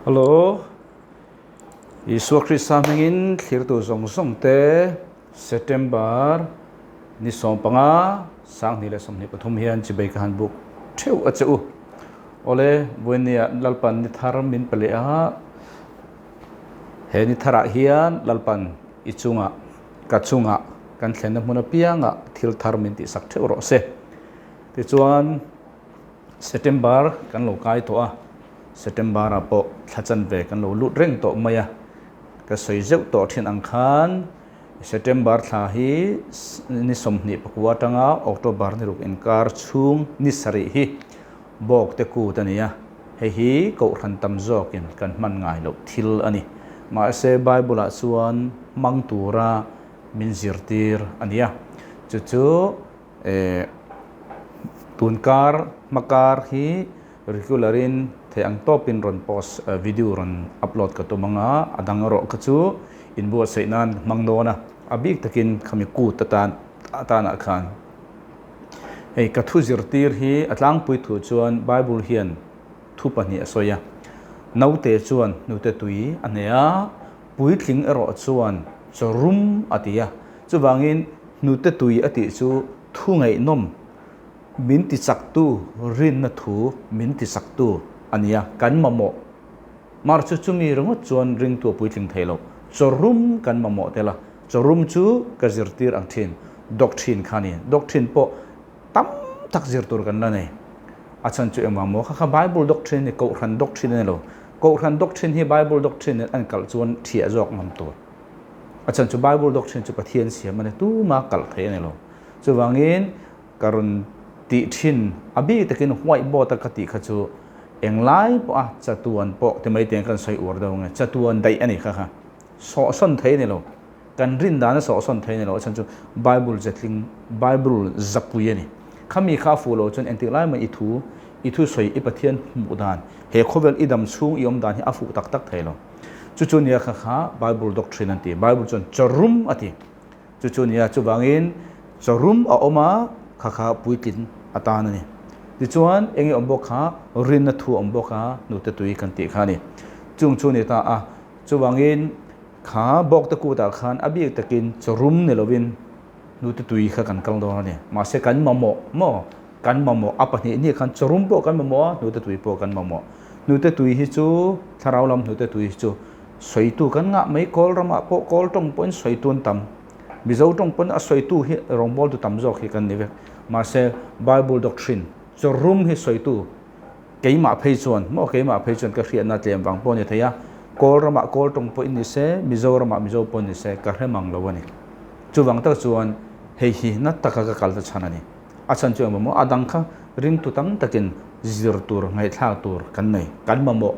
Hello, Isu Krista mengin khir tu song te September ni som panga sang ni le som ni pathum hian chibai kan buk theu acheu ole buenia lalpan ni tharam min pale a he ni thara hian lalpan ichunga kachunga kan thlena hmuna pianga thil thar min ti sak theu ro se ti chuan September kan lo kai to a September apo thachan ve kan lo lut reng to maya ka soi zeu to thin ang khan September tha hi ni somni pakwa tanga October ni ruk inkar chung ni sari hi bok te ku tania hi ko ran tam zokin kan man ngai lo thil ani ma se bible a chuan mang tura min zirtir ania chu tunkar makar hi regularin the ang topin ron post video ron upload ka to mga adang ro ka chu inbo seinan mangdona abik takin khami ku atana khan hei ka thu zirtir hi atlang pui thu chuan bible hian thu pani asoya naute chuan nute tui anea pui thling ero chuan chorum atia chuwangin nute tui ati chu thu ngai nom min ti saktu rin na thu min ti saktu ania kan mamo mar chu chumi rongo chuan ring tu pui thling thailo chorum kan mamo tela chorum chu ka zirtir ang thin doctrine khani doctrine po tam tak zirtur kan la nei achan chu emamo kha bible doctrine ni ko ran doctrine lo ko ran doctrine hi bible doctrine an kal chuan thia jok mam tur achan chu bible doctrine chu pathian siam ane tu ma kal the ne lo chuwangin karun ti thin abi takin whiteboard takati khachu englai po a chatuan po te mai teng kan soi ur daw nge chatuan dai ani kha so son thei ne lo kan rin dan so son thei ne lo chan chu bible jetling bible zapui ani khami kha fulo chun entilai ma ithu soi ipathian mu dan he khovel idam chung iom dan hi afu tak tak thei lo chu chu nia kha bible doctrine anti bible chon chorum ati chu nia chu wangin chorum a oma kha puitin atan ani ti chuan engi ombok kha rin na thu ombok kha nu te tui kan ti kha ni chung chu ni ta a chuwangin kha bok ta ku ta khan abi takin chorum ne lovin nu te tui kha kan kal do ni ma se kan mamo apani ni khan chorum po kan mamo nu te tui po kan mamo nu te tui hi chu tharau lam nu te tui chu soitu kan nga mai kol rama po kol tong point soitun tam bizo tong pon a soitu hi rongbol tu tam jok hi kan ni ve ma se bible doctrine chorum hi soitu keima phei chuan mo keima phei chuan ka hriat na tlem wang po ni theya kol rama kol tong po ni se mizo rama mizo po ni se ka hremang lo ani chuwang ta chuan hei hi na taka ka kal ta chanani achan chu mo adang kha ring tu tam takin zir tur ngai thak tur kan nei kan mamo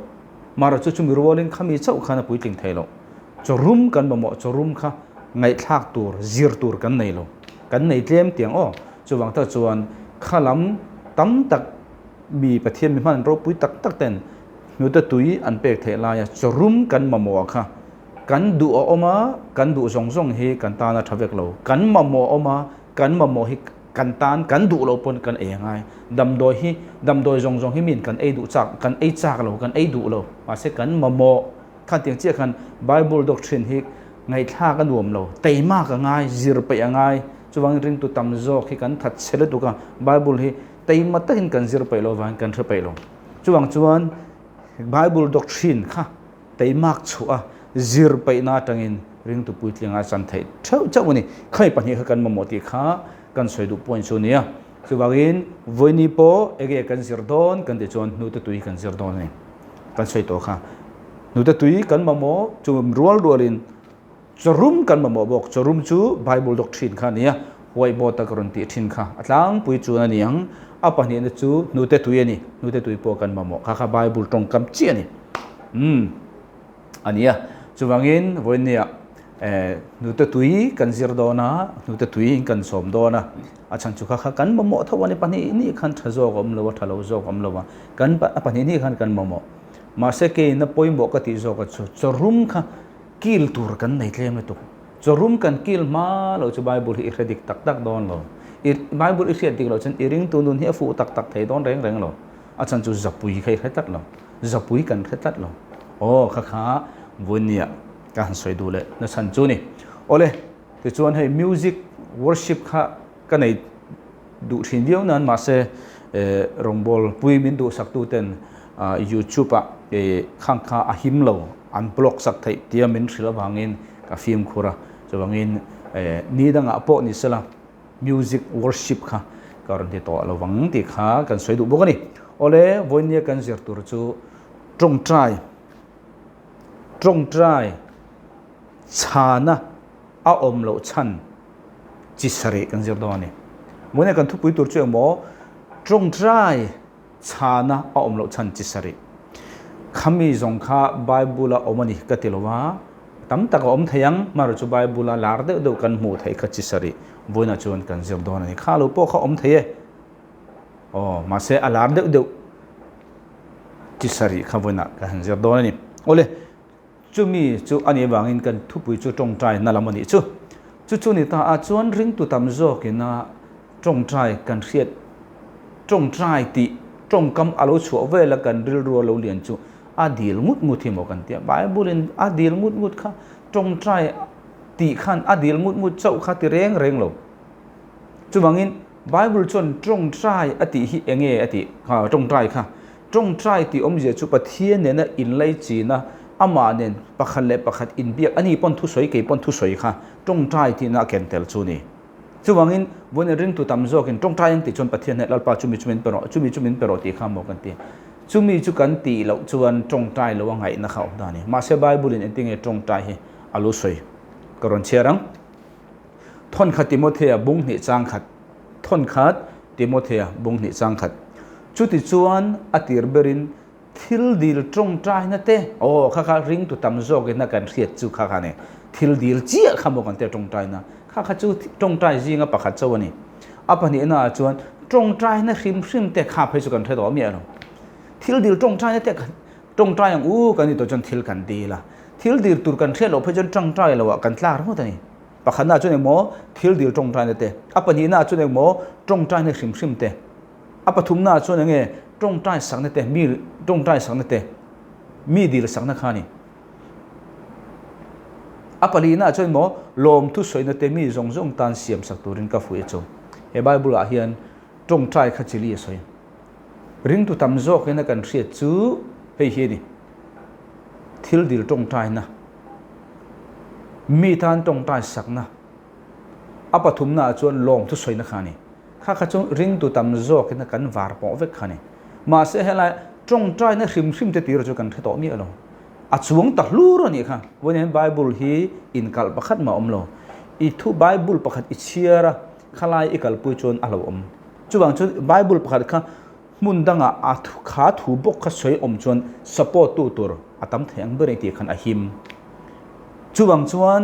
mar chu chu mi rolin khami chau khana puiting thailo chorum kan mamo chorum kha ngai thak tur zir tur kan nei lo kan nei tlem tiang o chuwang ta chuan khalam tam tak bi pathian mi man ro pui tak tak ten nu ta tui an pek thela ya chorum kan mamo kha kan du oma kan du zong hi kan ta na thavek lo kan mamo oma kan mamo hi kan tan kan du lo pon kan e ngai dam doi zong hi min kan e du chak kan e chak lo kan e du lo ma se kan mamo khan tiang che khan bible doctrine hi ngai tha kan nuam lo teima ka ngai zir pe angai chuwang ring tu tam zo khi kan that chele tu ka bible hi teima ta hin kan zir pe lo wan kan thre pe lo chuwang bible doctrine kha teimak chua zir pe na tangin ring tu pui tlinga chan thei thau chau ni khai pani kha kan mamoti kha kan soi du point chu nia chuwangin voini po ege kan zir don kan de chon nu te tui kan zir don ni kan soi to kha nu te tui kan mamo chum rualin chorum kan mamo bok chorum chu bible doctrine kha nia wai bo ta karon ti thin kha atlang pui chu na niang apani ne chu nu te tui po kan mamo kha bible tong kam chi ani ania chuwangin voinia nu te tui kan zir dona nu te tui kan som dona achan chu kha kan mamo thawani pani ni khan thazo gom lo thalo zo gom lo kan apani ni khan kan mamo ma se ke na poimo ka ti zo ka chu chorum kha kil tur kan nei tlem tu chorum kan kil ma lo chu bible hi redik tak don lo bible hi redik lo chen iring tu nun hi fu tak thei don reng lo achan chu zapui khai tat lo zapui kan khai tat lo โอ้ข้าขาวันนี้การสวยดูเลยนั่นฉันจูนี่โอเลยที่ชวนให้ music worship ข้ากันในดูทีเดียวนั้นมาเสรองบอลปุยมินดูสักตัวเต็นYouTube อ่ะข้างข้าอาหิมโลอันบล็อกสักทีเดียมินศิลปะงินกับฟิล์มคุระจะว่างินนี่ดังอ่ะพวกนี้สิละ music worship ข้าการที่ต่อเราหวังที่ข้ากันสวยดูบุกันนี่โอเลยวันนี้กันเสียตัวจูตรงใจชานะอาอมโลชันจิสระกันเสียตัวนี่วันนี้กันทุกปีตัวจูหมอตรงใจชานะอาอมโลชันจิสระคำมีสงข้าไบเบิลอมันนี่ก็ติลว่าตั้มตะกอมทยังมารู้จูไบเบิลลาร์เดอกันหมู่ไทยกัจิสระวันนี้ชวนกันเสียตัวนี่ข้าลูกพ่อเขาอมไทยโอ้มาเสียลาร์เดอจิสระข้าวันนี้กันเสียตัวนี่โอเลยจูมีจูอันนี้วางอินกันทุบไปจูตรงใจนั่นละมันนี่จูนี่ตาอาจวนริงตุตามโจกินะตรงใจกันเสียตรงใจติตรงคำอาลูชัวเวลกันริลรัวเราเรียนจูอาดีลมุดที่หมอกันเตียไบเบิลอาดีลมุดค่ะตรงใจติขันอาดีลมุดเจ้าข้าติเร่งเราจูวางอินไบเบิลชนตรงใจอติฮิเองอติค่ะตรงใจค่ะตรงใจติอมเจจูปะเทียนเนี่ยนะอินไลจีนะอามาเนนปะขันเล็บปะขัดอินเบียอันนี้ปนทุสวยเกี่ยปนทุสวยค่ะตรงใจที่น่าเก่งเตลจูนี่จู่วังอินวันนี้ริงตุตามโจกินตรงใจยังติดจนปะเทียนเนี่ยเราปาจุมิเปโรจุมิเปโรตีข้ามบอกกันตีจุมิจุกันตีเราจวนตรงใจเราว่าไงนะเขาด้านนี้มาเสบายบุรินเองติงตรงใจอาลุสวยกรอนเชียรังทนขัดติโมเทียบุ้งหิจางขัดทนขัดติโมเทียบุ้งหิจางขัดจุดที่จวนอติรเบรินทิลดีลตรงใจนั่นเต้โอ้ข้าริงตุตามโจกินนักการเรียนจูข้าเนี่ยทิลดีลเจี๊ยข้าบอกกันเต้ตรงใจนะข้าจูตรงใจจริงอ่ะปะขัดเจ้าวันนี้อ่ะปะนี่น่าจวนตรงใจนั่นริมเต้ข้าไปจูกันเท่าตัวเมียเราทิลดีลตรงใจนั่นเต้ตรงใจอย่างกันนี่ตัวจนทิลกันดีละทิลดีลตุรกันเทียเราไปจนตรงใจเราอ่ะกันลารู้ตัวนี้ปะขัดน่าจวนอย่างโมทิลดีลตรงใจนั่นเต้อ่ะปะนี่น่าจวนอย่างโมตรงใจนั่นริมเต้อ่ะปะทุ่มน่าจวนอย่างเงี้ยตรงใจสักนั่นเต้มีตรงใจสักนั่นเต้มีดีลสักนั่นข้านี่อปลีน่าจนหมอลมทุสวยนั่นเต้มีจงตันเสียมสักตัวรินกับฝุ่ยจงเฮบายบุลาเฮียนตรงใจขัดจิลีสวยริงตุตามโจกนั่นกันเสียจูเฮียนี่ทิลดีลตรงใจนะมีทานตรงใจสักนะอปทุมน่าจนลมทุสวยนั่นข้านี่ข้าจงริงตุตามโจกนั่นกันวาร์ปอเวกข้านี่มาเสียให้ไรตรงใจนั่นริมเตตีเราจะกันเท่าตัวมีอะไรอาจวงตัดลูรนี่ค่ะวันนี้ไบเบิลฮีอินกัลประคัดมาโลอีทุไบเบิลประคัดอิเชียระขลายอีกัลปุยจนอาลอมจู่บางจุดไบเบิลประคัดค่ะมุนดังอาขาถูบกขสวยจนสปอร์ตตัวอาตั้มแทงเบรตีขันอาหิมจู่บางจวน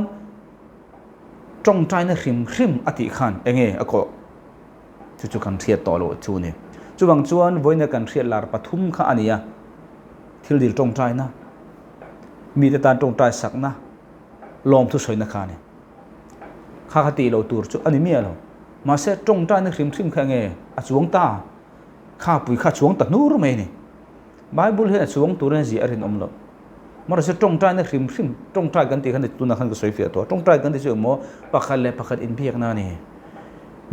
ตรงใจนั่นริมอติขันเองก็จู่กันเทียต่อโลจู่นี่จู่บางจวนวันนี้กันเทียลาร์ปฐุมข้าอันนี้ที่ดิลตรงใจนะมีแต่ตาตรงใจสักนะลมทุสวยนะข้าเนี่ยข้าขัดตีเราตัวจุอันนี้มีอะไรมาเสตรงใจนึกริมแค่ไงอาจวงตาข้าปุยข้าชวงตัดนู้รู้ไหมนี่ไบเบิลเห็นชวงตัวเรื่องgìอะไรนั่นละมาเสตรงใจนึกริมตรงใจกันตีขันติดตัวนักขันก็สวยเฟียตัวตรงใจกันติดเชื่อหมอปักขันเล็บปักขันอินเบียกนั่นนี่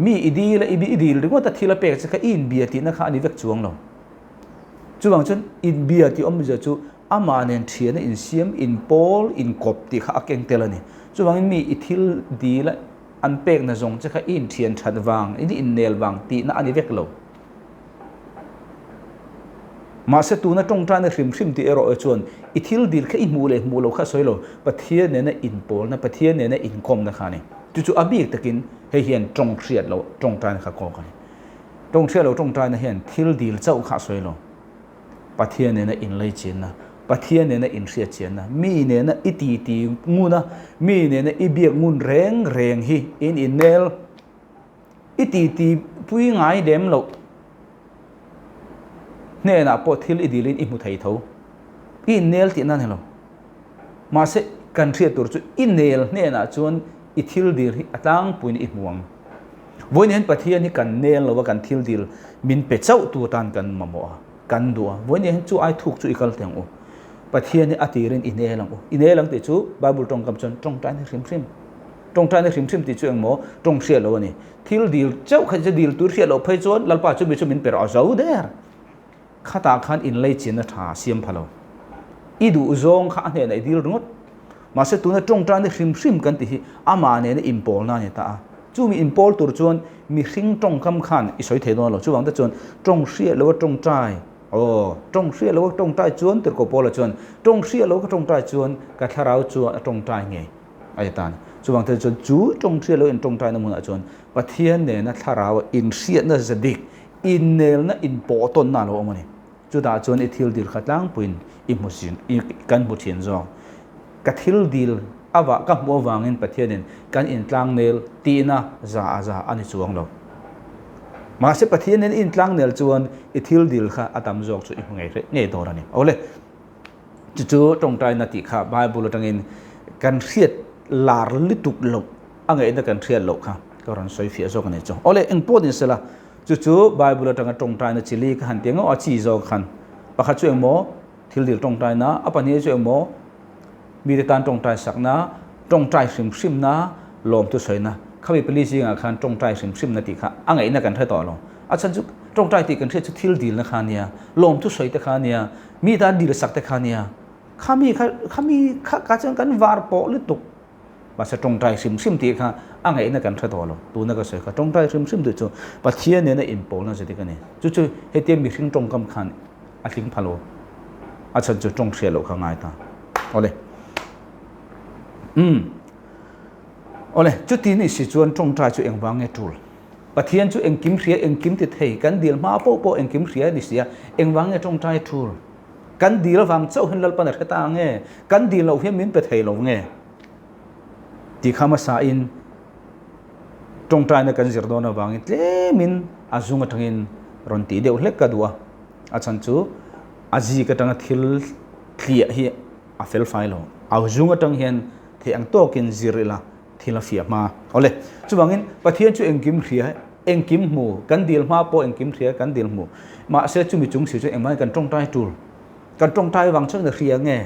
มีอีดีละอีดีหรือว่าแต่ทีละเปกจะแค่อินเบียตีนักขันนี่เวกชวงเราจู่บางชั้นอินเบียที่จะจู่อามาเนนเทียนอินเซียมอินโพลอินกบที่ข้าเก่งเตลนี่จู่บางมีอิทิลดีละอันเป็กนะจงจะข้าอินเทียนชัดวางอินเนลวางตีน่าอันนี้เวกโลมาเสตูน่ะตรงใจน่ะริมที่เอโรจวนอิทิลดีลแค่อินมูเลข้าสวยโลปะเทียนเนี่ยนะอินโพลนะปะเทียนเนี่ยนะอินคอมนะข้านี่จู่อาบีกตะกินให้เห็นตรงเสียดเราตรงใจข้าก่อกันตรงเสียดเราตรงใจนะเห็นทิลดีลเจ้าข้าสวยโลปะเทียนเนี่ยนะอินเลยจีนนะปะเทียนเนี่ยนะอินเสียเจียนนะมีเนี่ยนะอิตีงูนะมีเนี่ยนะอิเบียกงูแรงฮีอินเนลอิตีปุยง่ายเดมเราเนี่ยนะพอทิลอิดีลินอิมุทัยเท่าอินเนลที่นั่นเหรอมาเสกันเทียตัวจุอินเนลเนี่ยนะจวนอิทิลดีลตั้งปุยอิมวงวันนี้ปะเทียนนี่กันเนลหรือว่ากันทิลดีลมินเป็ดเจ้าตัวตันกันมาโมกันดัววันนี้จู่ไอถูกจู่อีกแล้วแต่งโอป ปะเทียนนี่อติรินอินเอลังอินเอลังติจูบาบุลตรงกับจนตรงใจในริมริมตรงใจในริมริมติจูเองโมตรงเสียโลนี่ทิลดีลเจ้าขันจะดีลตัวเสียโลเพยจวนลัลปาจูบิจูมินเปรอาเจ้าเดอร์ข้าตาขันอินเลยจินนะท่าเสียมพะโลอีดูจงข้าเนี่ยในดีลงดมาเสตุนตรงใจในริมริมกันติอามาเนี่ยอิมพอลนั่นเนี่ยตาจูมีอิมพอลตัวจวนมีริงตรงคำขันอิสอยเทนอลจูวังตะจวนตรงเสียหรือว่าตรงใจโอ้ตรงเสียหรือว่าตรงใจจวนตัวก็พอละจวนตรงเสียหรือว่าตรงใจจวนกัทเราจวนตรงใจไงไอ้ตาจูวังตะจวนจูตรงเสียหรือตรงใจนั่นมันจวนปะเทียนเนี่ยนะถ้าเราอินเสียน่ะจะดิกอินเนลน่ะอินปอต้นน่ะโลมันนี่จูตาจวนอิทิลดิลขัดล้างปุ่นอิมุสินกันบุเทียนจองกัทิลดิลอาวะกับบัววางเงินปะเทียนกันอินตรังเนลตีน่ะจะอันนี้จวงเรามาเสปะเทียนอินตรังเนลจวนอิทิลดิลค่ะอาตามจอกจุอีกไงไงตัวนี้เอาเลยจู่ๆตรงใจนาติค่ะบายบุรุษตังอินกันเสียดลาร์ลิตุกลบอังเงินกันเสียดลบค่ะก็รันสวยเฟียจอกนี่จงเอาเลยอินโพดินส์ละจู่ๆบายบุรุษตังตรงใจนาจิลีกันเตียงเอาชีจอกขันปะขัดช่วยโมทิลดิลตรงใจนะอปนี้ช่วยโมมีแต่การตรงใจสักนะตรงใจซิมนะลมตัวสวยนะเขาไปผลิตสิ่งอาคารตรงใจซิมนาติค่ะอังไงนักกันเท่าต่อลงอาจารย์จุตรงใจติกันเท่าจุทิลดีนะคาเนี่ยลมตัวสวยแต่คาเนี่ยมีแต่ดีสักแต่คาเนี่ยข้ามีการจังกันวาร์ปอลิตุกภาษาตรงใจซิมติค่ะอังไงนักกันเท่าต่อลงตัวนักก็สวยค่ะตรงใจซิมตัวจุปัจเจียเนี่ยนะอินโพลน่าจะติกันเนี่ยจุเหตุมีสิ่งตรงกำคัญอาทิตย์พะโลอาจารย์จุตรงเสียโลกข้างในตาเอาเลยโอเลยจุดที่นี่สิจวนตรงใจจุเองวางเงตูลปะเทียนจุเองกิมเสียเองกิมติดเฮกันดีลมาโปเองกิมเสียดิเสียเองวางเงตรงใจตูลกันดีลวางเจ้าเห็นลัลปันเรตาเงกันดีลเราเพียงมินเปเทลงเงที่ข้ามาสาอินตรงใจในกันจิรโดนวางเงเลมินอาจุงกระทิงรอนตีเดียวเล็กกระดัวอาจารย์จูอาจีกระทังทิลเคลียฮีอาเฟลไฟลงอาจุงกระทังเห็นที่อังโตกินจิริลาที่เราเฟียมาเอาเลยจุบังอินปะเทียนจุเองกิมเสียเองกิมหมูกันดีลมาโปเองกิมเสียกันดีลหมูมาเสียจุมีจุงเสียจุเองไม่กันตรงใจตูลกันตรงใจวางช่างเสียเงี้ย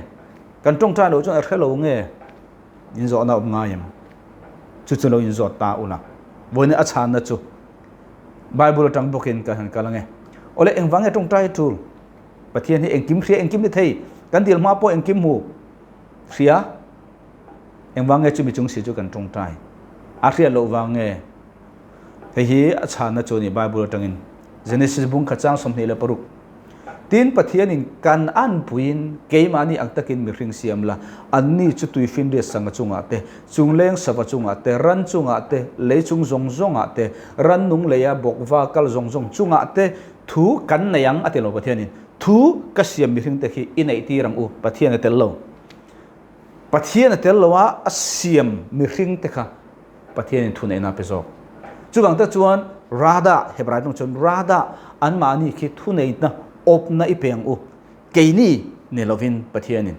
กันตรงใจเราช่างเอร์เราเงี้ยยินจอดน่าง่ายมั้งจุเรายินจอดตาอุนะวันนี้อาจารย์นะจุไบเบิลตั้งบอกเห็นกันกันละเงี้ยเอาเลยเองวางเงี้ยตรงใจตูลปะเทียนให้เองกิมเสียเองกิมไม่เท่กันดีลมาโปเองกิมหมูเสียเองวางเงจุมิจงสิจุกันตรงใจอาเรียนเราวางเงเฮียอาจารย์นัจนี่ไบเบิลตั้งอินเจเนซิสบุงขจางสมเหตุปรุกทีนปะเทียนินกันอันปุยนเกยมานี่อังตะกินมีริงเสียมละอันนี้จุดตุยฟินเดียสังจุงอาเตจุงเลงสับจุงอาเตรันจุงอาเตเลจุงจงอาเตรันนุงเลยบกว่ากัลจงจุงอาเตทูกันในยังอาเตโลปะเทียนินทูกเสียมมีริงเตคีอินไอตีรังอูปะเทียนเตลโลปะเทียนเตลว่าเสียมมีริงเตค่ะปะเทียนทุนเอนาเปโซจุบังตะจวนราดาเฮบรายตรงจวนราดาอันมานี่คิดทุนเอนะอบนะอีเปียงอูเกนี่เนลวินปะเทียนิน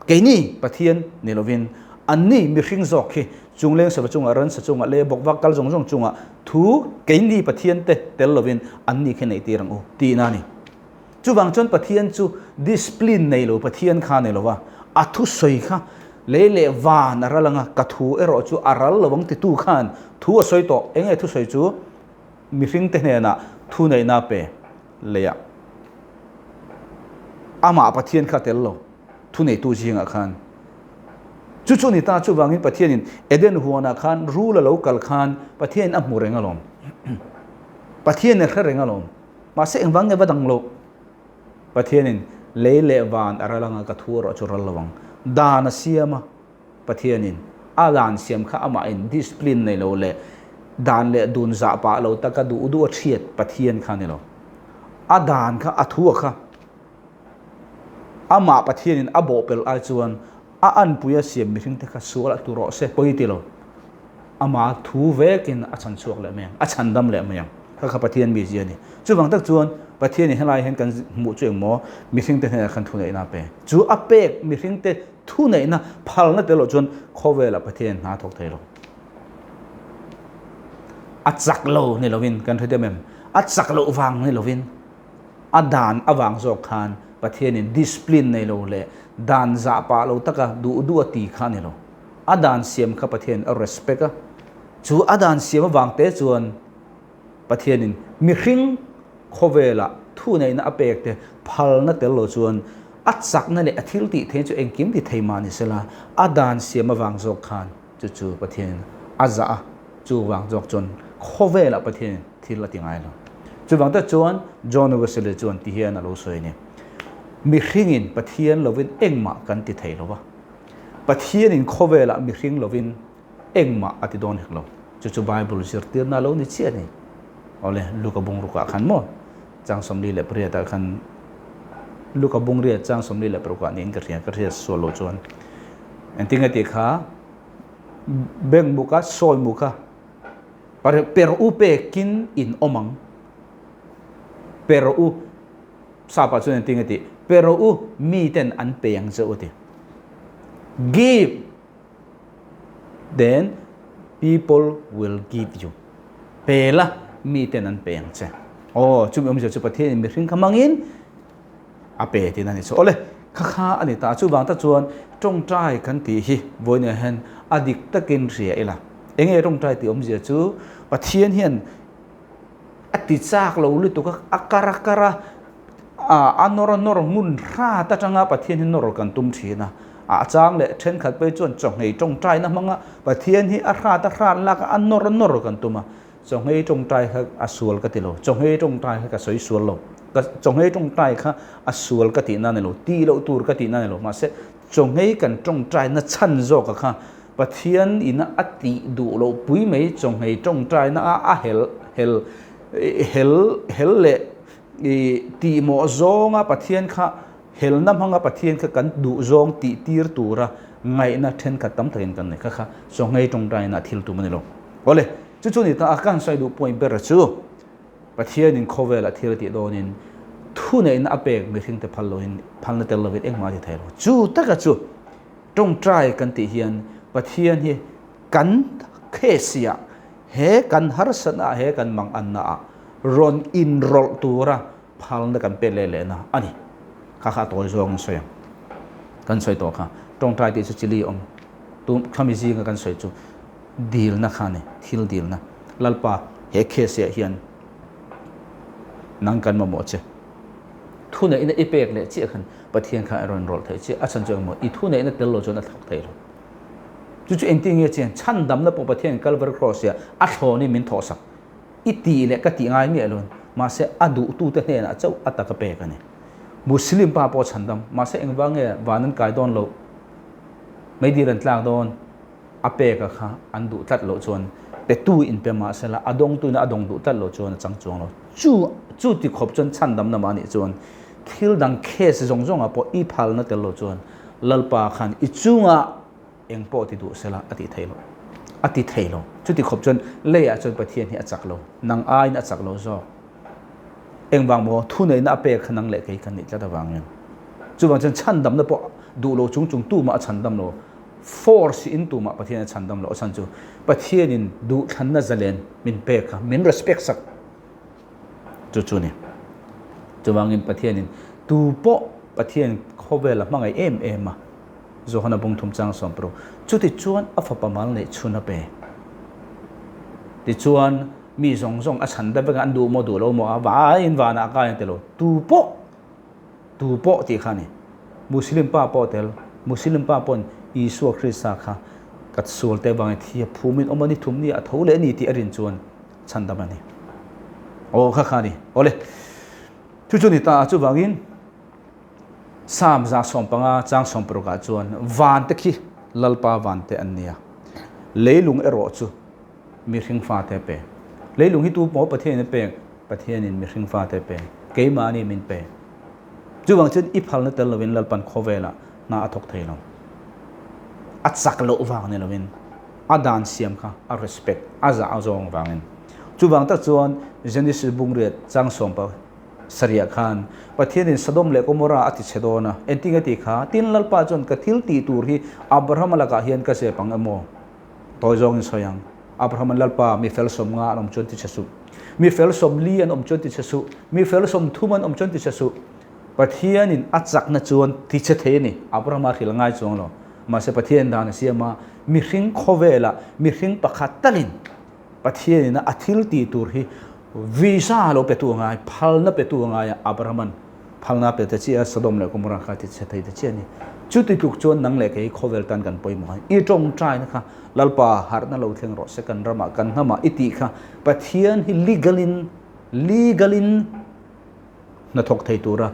เกนี่ปะเทียนเนลวินอันนี้มีริงจอกที่จุงเลงสับจุงอารันสับจุงอาเลบอกว่ากัลจงจุงอาทูเกนี่ปะเทียนเตลวินอันนี้แค่ไหนตีรังอูตีนานี่จุบังจวนปะเทียนจูดิสปลินในโลปะเทียนข้าในโลว่าอัทุสวยค่ะเล่วานอะไรล่ะงะกระทูเอรอจูอารัลระวังติตูขันทูสวยโตเองไอทุสวยจูมีริงเตเนน่ะทูในนาเปเลียอามาปะเทียนข้าเตลโลทูในตูจิงอ่ะขันจู่ๆนี่ตาจูวังอินปะเทียนินเอเดนหัวนาขันรูละโลกัลขันปะเทียนอับมูเรงอลมปะเทียนเนี่ยแค่เรงอลมมาเสียงวังเงบดังโลปะเทียนินเล่วานอะไรล่ะงะกระทูรอจูรัลระวังดานเสียมปะเทียนินอาดานเสียมข้ามาอินดิสปลินในโลเล่ดานเล่ดูนจ่าปะโลตะกะดูเฉียดปะเทียนข้าในโลอาดานข้าอัทัวข้าอามาปะเทียนินอาโบเปลไอจวนอันปุยเสียมมิถึงแต่ข้าสัวละตุรอเสปอยติโลอามาทูเวกินอาชันชัวเลยเมียงอาชันดำเลยเมียงข้าปะเทียนมีเจียนี่จู่บางตักจวนปะเทียนนี่ให้ลายเห็นกันหมู่จุ่มหมอมีสิ่งเตะเนี่ยคันทุนในนาเปจู่อเปกมีสิ่งเตะทุนในนาพัลนั่นเตลจวนโคเวลปะเทียนหาทกเทโลอัดจักโลนี่เราวินกันเท่าเดิมอัดจักโลวังนี่เราวินอัดดานอวังจอกคานปะเทียนนี่ดิสปลินในโลเล่ dan za pa lo taka du ati kha ni lo adan siam kha pathian a respect a chu adan siam wangte chuan pathian in mi hring khovela thu nei na apek te phal na tel lo chuan achak na le athil ti the chu engkim ti theima ni sela adan siam wang jok khan chu pathian aza chu wang jok chon khovela pathian thil la tingai lo chu wang ta chuan john wasile chuan ti hian alo soi ni mi hringin pathian lovin engma kan ti thei lo wa pathian in khovela mi hring lovin engma ati don hek lo chu bible sir tir na lo ni chi ani ole luka bung ruka khan mo chang somli le priya ta khan luka bung ria chang somli le proka ni ka ria solo chuan entinga ti kha beng muka soi muka per u pe kin in omang per u sapa chuan entinga ti per u mi ten an peyang zo ti give then people will give you pela mi ten an peyang che chumi chu pathian mi hring khamangin ape ti nani so ole kha ani ta chu bang ta chuan tong trai kan ti hi voine hen adik takin ria ila enge tong trai ti omjia chu pathian hian ati chak lo lu tu ka akara anor mun ra ta tanga pathian hin nor kan tum thina chang le then khat pe chuan chong hei tong trai na manga pathian hi a ra ta ra la ka anor kan tuma chong hei tong trai ha asual ka ti lo chong hei tong trai ha ka soi sual lo chong hei tong trai kha asual ka ti na ne lo ti lo tur ka ti na ne lo ma se chong hei kan tong trai na chan zo ka kha pathian ina ati du lo pui mai chong hei tong trai na a hel le ti mo zonga pathian kha hel nam hanga pathian kha kan du zong ti tir tura ngai na then ka tam thain kan ne kha chong hei tong trai na thil tu mani lo ole chu ni ta akan sai du point ber chu pathian in khovela thil ti donin thu nei na apek mi thing te phal lo in phal na tel lo vet engma ti thailo chu taka chu tong trai kan ti hian pathian hi kan khesia he kan harsana he kan mang anna ron in rol tura phal na kan pele le na ani kha to zong soya kan soi to kha tong trai ti chu chili om tu khami ji kan soi chu deal na khane thil deal na lalpa he khesia hian nang kan ma mo che thu nei na ipek le chi khan pathian kha ron rol thai chi a chan chang mo I thu nei na tel lo chona thak thai lo chu ending ye chen chan dam na po pathian calvary cross ya a thoni min tho sak I ti le ka ti ngai mi alon ma se adu tu te ne na chau ataka pe ka ne muslim pa po chan dam ma se engwange wanan kai don lo mai di ran tlang don a pe ka kha an du tat lo chon pe tu in pe ma se la adong tu na adong du tat lo chon chang chuang lo chu ti khop chon chan dam na ma ni chon thil dang case zong a po I phal na tel lo chon lalpa khan I chunga eng po ti du sela ati thailo chu ti khop chon le a chon pathian hi achak lo nang ai na achak lo zo eng wang mo thu nei na pe khanang le kai kan ni tla da wang yan chu wang chen chan dam na po du lo chung tu ma chan dam lo force in tu ma pathian chan dam lo chan chu pathian in du than na zalen min pe ka min respect sak chu ni chu wang in pathian in tu po pathian khovela mangai em ma zo hana bung thum chang som pro chu ti chuan a fa pamal nei chuna pe ti chuan mi zong a chan da ba an du mo du lo mo a wa in wa na ka te lo tu po ti khani muslim pa po tel muslim pa pon Isu Krista kha kat sul te bang thi phumin omani thumni a thole ni ti arin chuan chan da mani o kha ni ole chu ni ta chu wangin sam za som panga chang som pro ka chuan van te khi lalpa van te ania leilung ero chu mi hring fa te pe leilung hi tu mo pathian pe pathian in mi hring fa te pe ke ma ni min pe chu wang chen I phal na tel lovin lalpan khovela na athok thailo achak lo wang ne lovin adan siam kha a respect aza azong wangin chu wang ta chuan Genesis bung re chang som pa saria khan pathian in Sodom le Gomora ati chedona enting ati kha tin lalpa chon ka thil ti tur hi Abraham laka hian ka se pang amo toy jong in soyang Abraham lalpa mi fel som nga om chon ti chasu mi fel som li an om chon ti chasu mi fel som thuman om chon ti chasu ประเทศนินอัจฉริยะจวนที่เชเทนี่อับรามาขิลง่ายจวงเรามาเสประเทศดานเสียมามีริงโคเวล่ามีริงประคัตตลินประเทศนี่นะอัธิลตีตูร์ฮีวีซ่าเราไปตัวง่ายพัลน่ะไปตัวง่ายอับรามันพัลน่ะไปแต่เชี่ยสะดมเลยกุมราคาที่เชเทแต่เชี่ยนี่จุดที่ถูกจวนนังเล็กไอ้โคเวลตันกันไปหมดอีตรงใจนะคะลัลปาหาร์นั่นเราเทียงรอสกันรามากันหามาอิติค่ะประเทศที่legalin na thok thei tura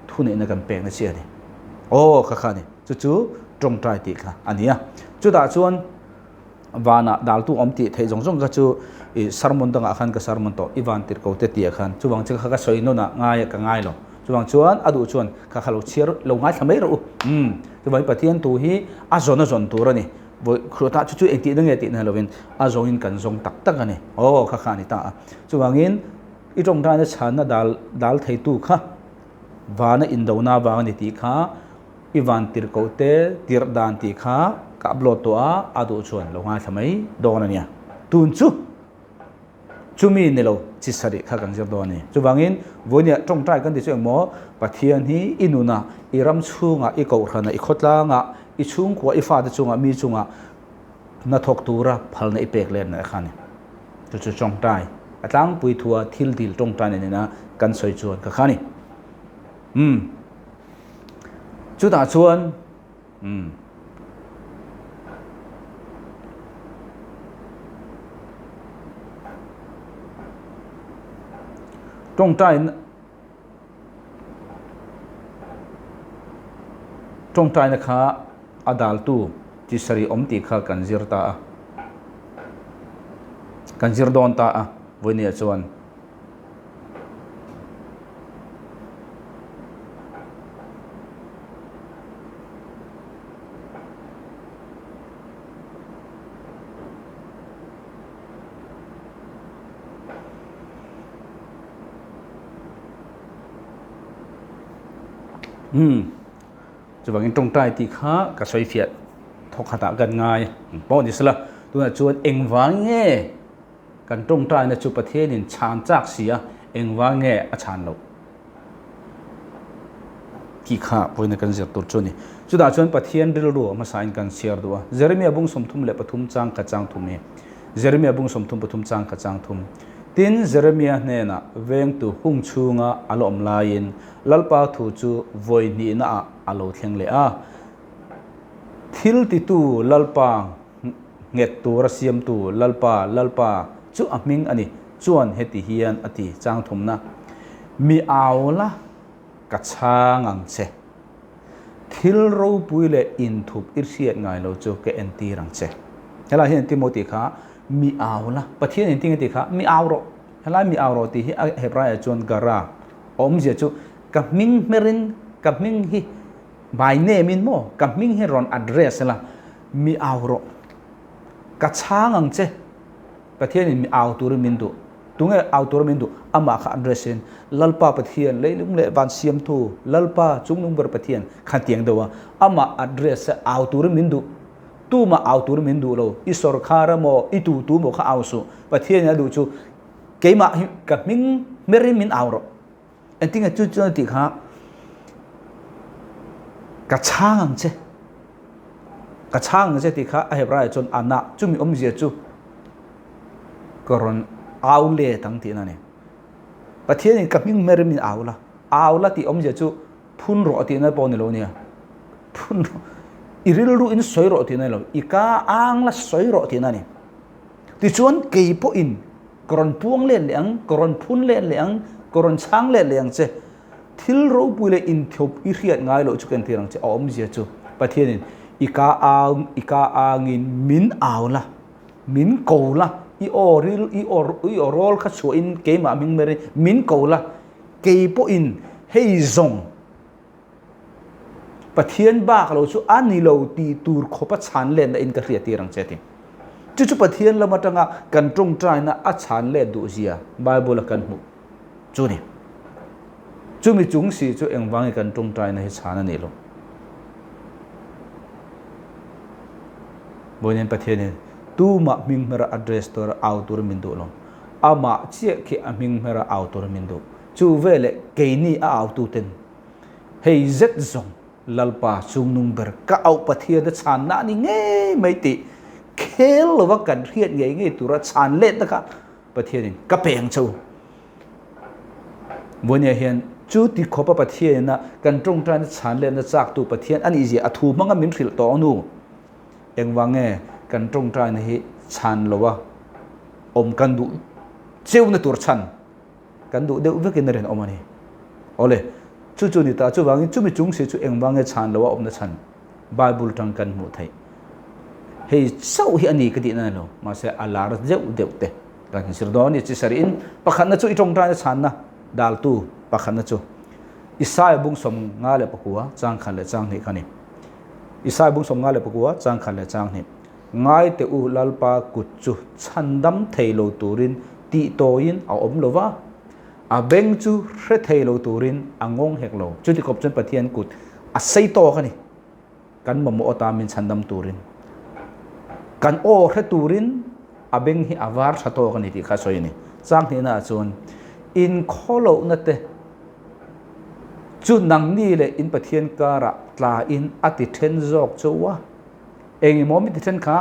thune na kan pek na chia ni o kha kha ni chu trong trai ti kha ania chu da chuan wana dal tu om ti thei jong jong ka chu i sarmon danga khan ka sarmon to iwan tir ko te ti khan chuwang che kha ka soi no na ngai ka ngai lo chuwang chuan adu chuan kha khalo chiar lo ngai thamei ro chuwai pathian tu hi a zon tur ani voi khrota chu eti dang eti na lovin a zongin kan zong tak tak ani o kha kha ni ta chuwangin i trong ra na chan na dal thei tu kha wana in do na wa ni ti kha iwan tir ko te tir dan ti kha ka upload to a adu chuan lo nga thamai do na nia tun chu chumi ne lo chi sari kha kan jer do ni chuwangin vonia trong trai kan ti chu mo pathian hi inuna iram chunga i ko khana i khotla nga i chung ko i fa da chunga mi chunga na thok tura phalna i pek len na khani chu trong trai atlang pui thua thil dil tong tan ne na kan soi chuan ka khani chu ta chuan tong trai na kha adal tu chi sari om ti kha kan zir ta kan zir don ta a voi nia chuan chuwangin tong trai ti kha ka soi fiat thok hata kan ngai po ni sala tu na chuan engwang nge kan tong trai na chu pathian in chan chak sia engwang nge a chan lo ki kha poina kan zer tur chuni chu da chuan pathian ril ru ma sain kan share duwa jeremia bung som thum le pathum chang ka chang thum ni jeremia bung som thum pathum chang ka chang thum tin jeremia ne na veng tu hung chunga alom lain lalpa thu chu voi ni na alo thleng le a thil ti tu lalpa nget tu rasiam tu lalpa chu aming ani chuan heti hian ati chang thum na mi awla ka changang che thil ro puile in thup irsiat ngai lo chu ke enti rang che hela hian timothy kha mi awla pathian in ting ti kha mi awro hela mi awro ti hi hebrai chuan gara om je chu ka ming merin ka ming hi by name in mo ka ming hi ron address la mi awro ka changang che pathian in mi aw tur min du tunge aw tur min du ama kha address in lalpa pathian leilung le ban siam thu lalpa chungnung ber pathian khan tiang dawa ama address aw tur min du tu ma aw tur min du lo isor khara mo itu tu mo kha aw su pathian ya du chu keima ka ming merin min awro entinga chu chu ti kha ka changang che ka chang che ti kha a hebrai chon ana chumi om je chu koron aule tang ti na ne pathian in kaming merim in aula ti om je chu phun ro ti na pon lo nia phun iril ru in soi ro ti na lo ika ang la soi ro ti na ni ti chuan ke po in koron puang len leang koron phun len leang koron chang len leang che thil ro puile in thop i riat ngai lo chu ken ti rang che om je chu pathian in ika angin min awla min kola i orol kha chu in ke ma ming mere min kola ke po in hei zong pathian ba ka lo chu ani lo ti tur khopa chan len in ka ria ti rang che ti chu pathian lama tanga kan tong trai na a chan le du zia bible kan mu chu ni chu mi chung si chu engwang kan tong trai na hi chan ani lo boinen pathian tu ma ming mera address tor autor min do lo ama che ke aming mera autor min do chu vele ke ni a autu ten hei zet zong lalpa chung nung ber ka au pathia da chan na ni nge mai ti khel wa kan riat nge nge tura chan let da ka pathia din ka peng chau vonia hian chu ti khopa pathia na kan trong tran chan let na chak tu pathian ani ji athu manga min thil to nu engwange kan trong tran hi chan lowa om kan du cheu na tur chan kan du deuh vekin ren omani ole chu ni ta chu wangin chu mi chung se chu engwange chan lowa om na chan bible tang kan mu thai hei sau hi ani ka di na lo ma se alar deuh deuh te kan sir do ni chi sarin pakhan na chu i trong tran chan na dal tu pakhan na chu isai bung som nga le pakua chang khan le chang ni khani isai bung som nga le pakua chang khan le chang ni ngai te u lalpa kut chu chandam theilo turin ti toin a om lova a beng chu hre theilo turin angong heklo chu ti kop chen pathian kut a sei to khani kan momo ta min chandam turin kan o hre turin a beng hi avar thato khani ti kha soini chang ni na chun in kholo na te chu nang ni le in pathian kara tla in ati then jok chuwa engi momi ti then kha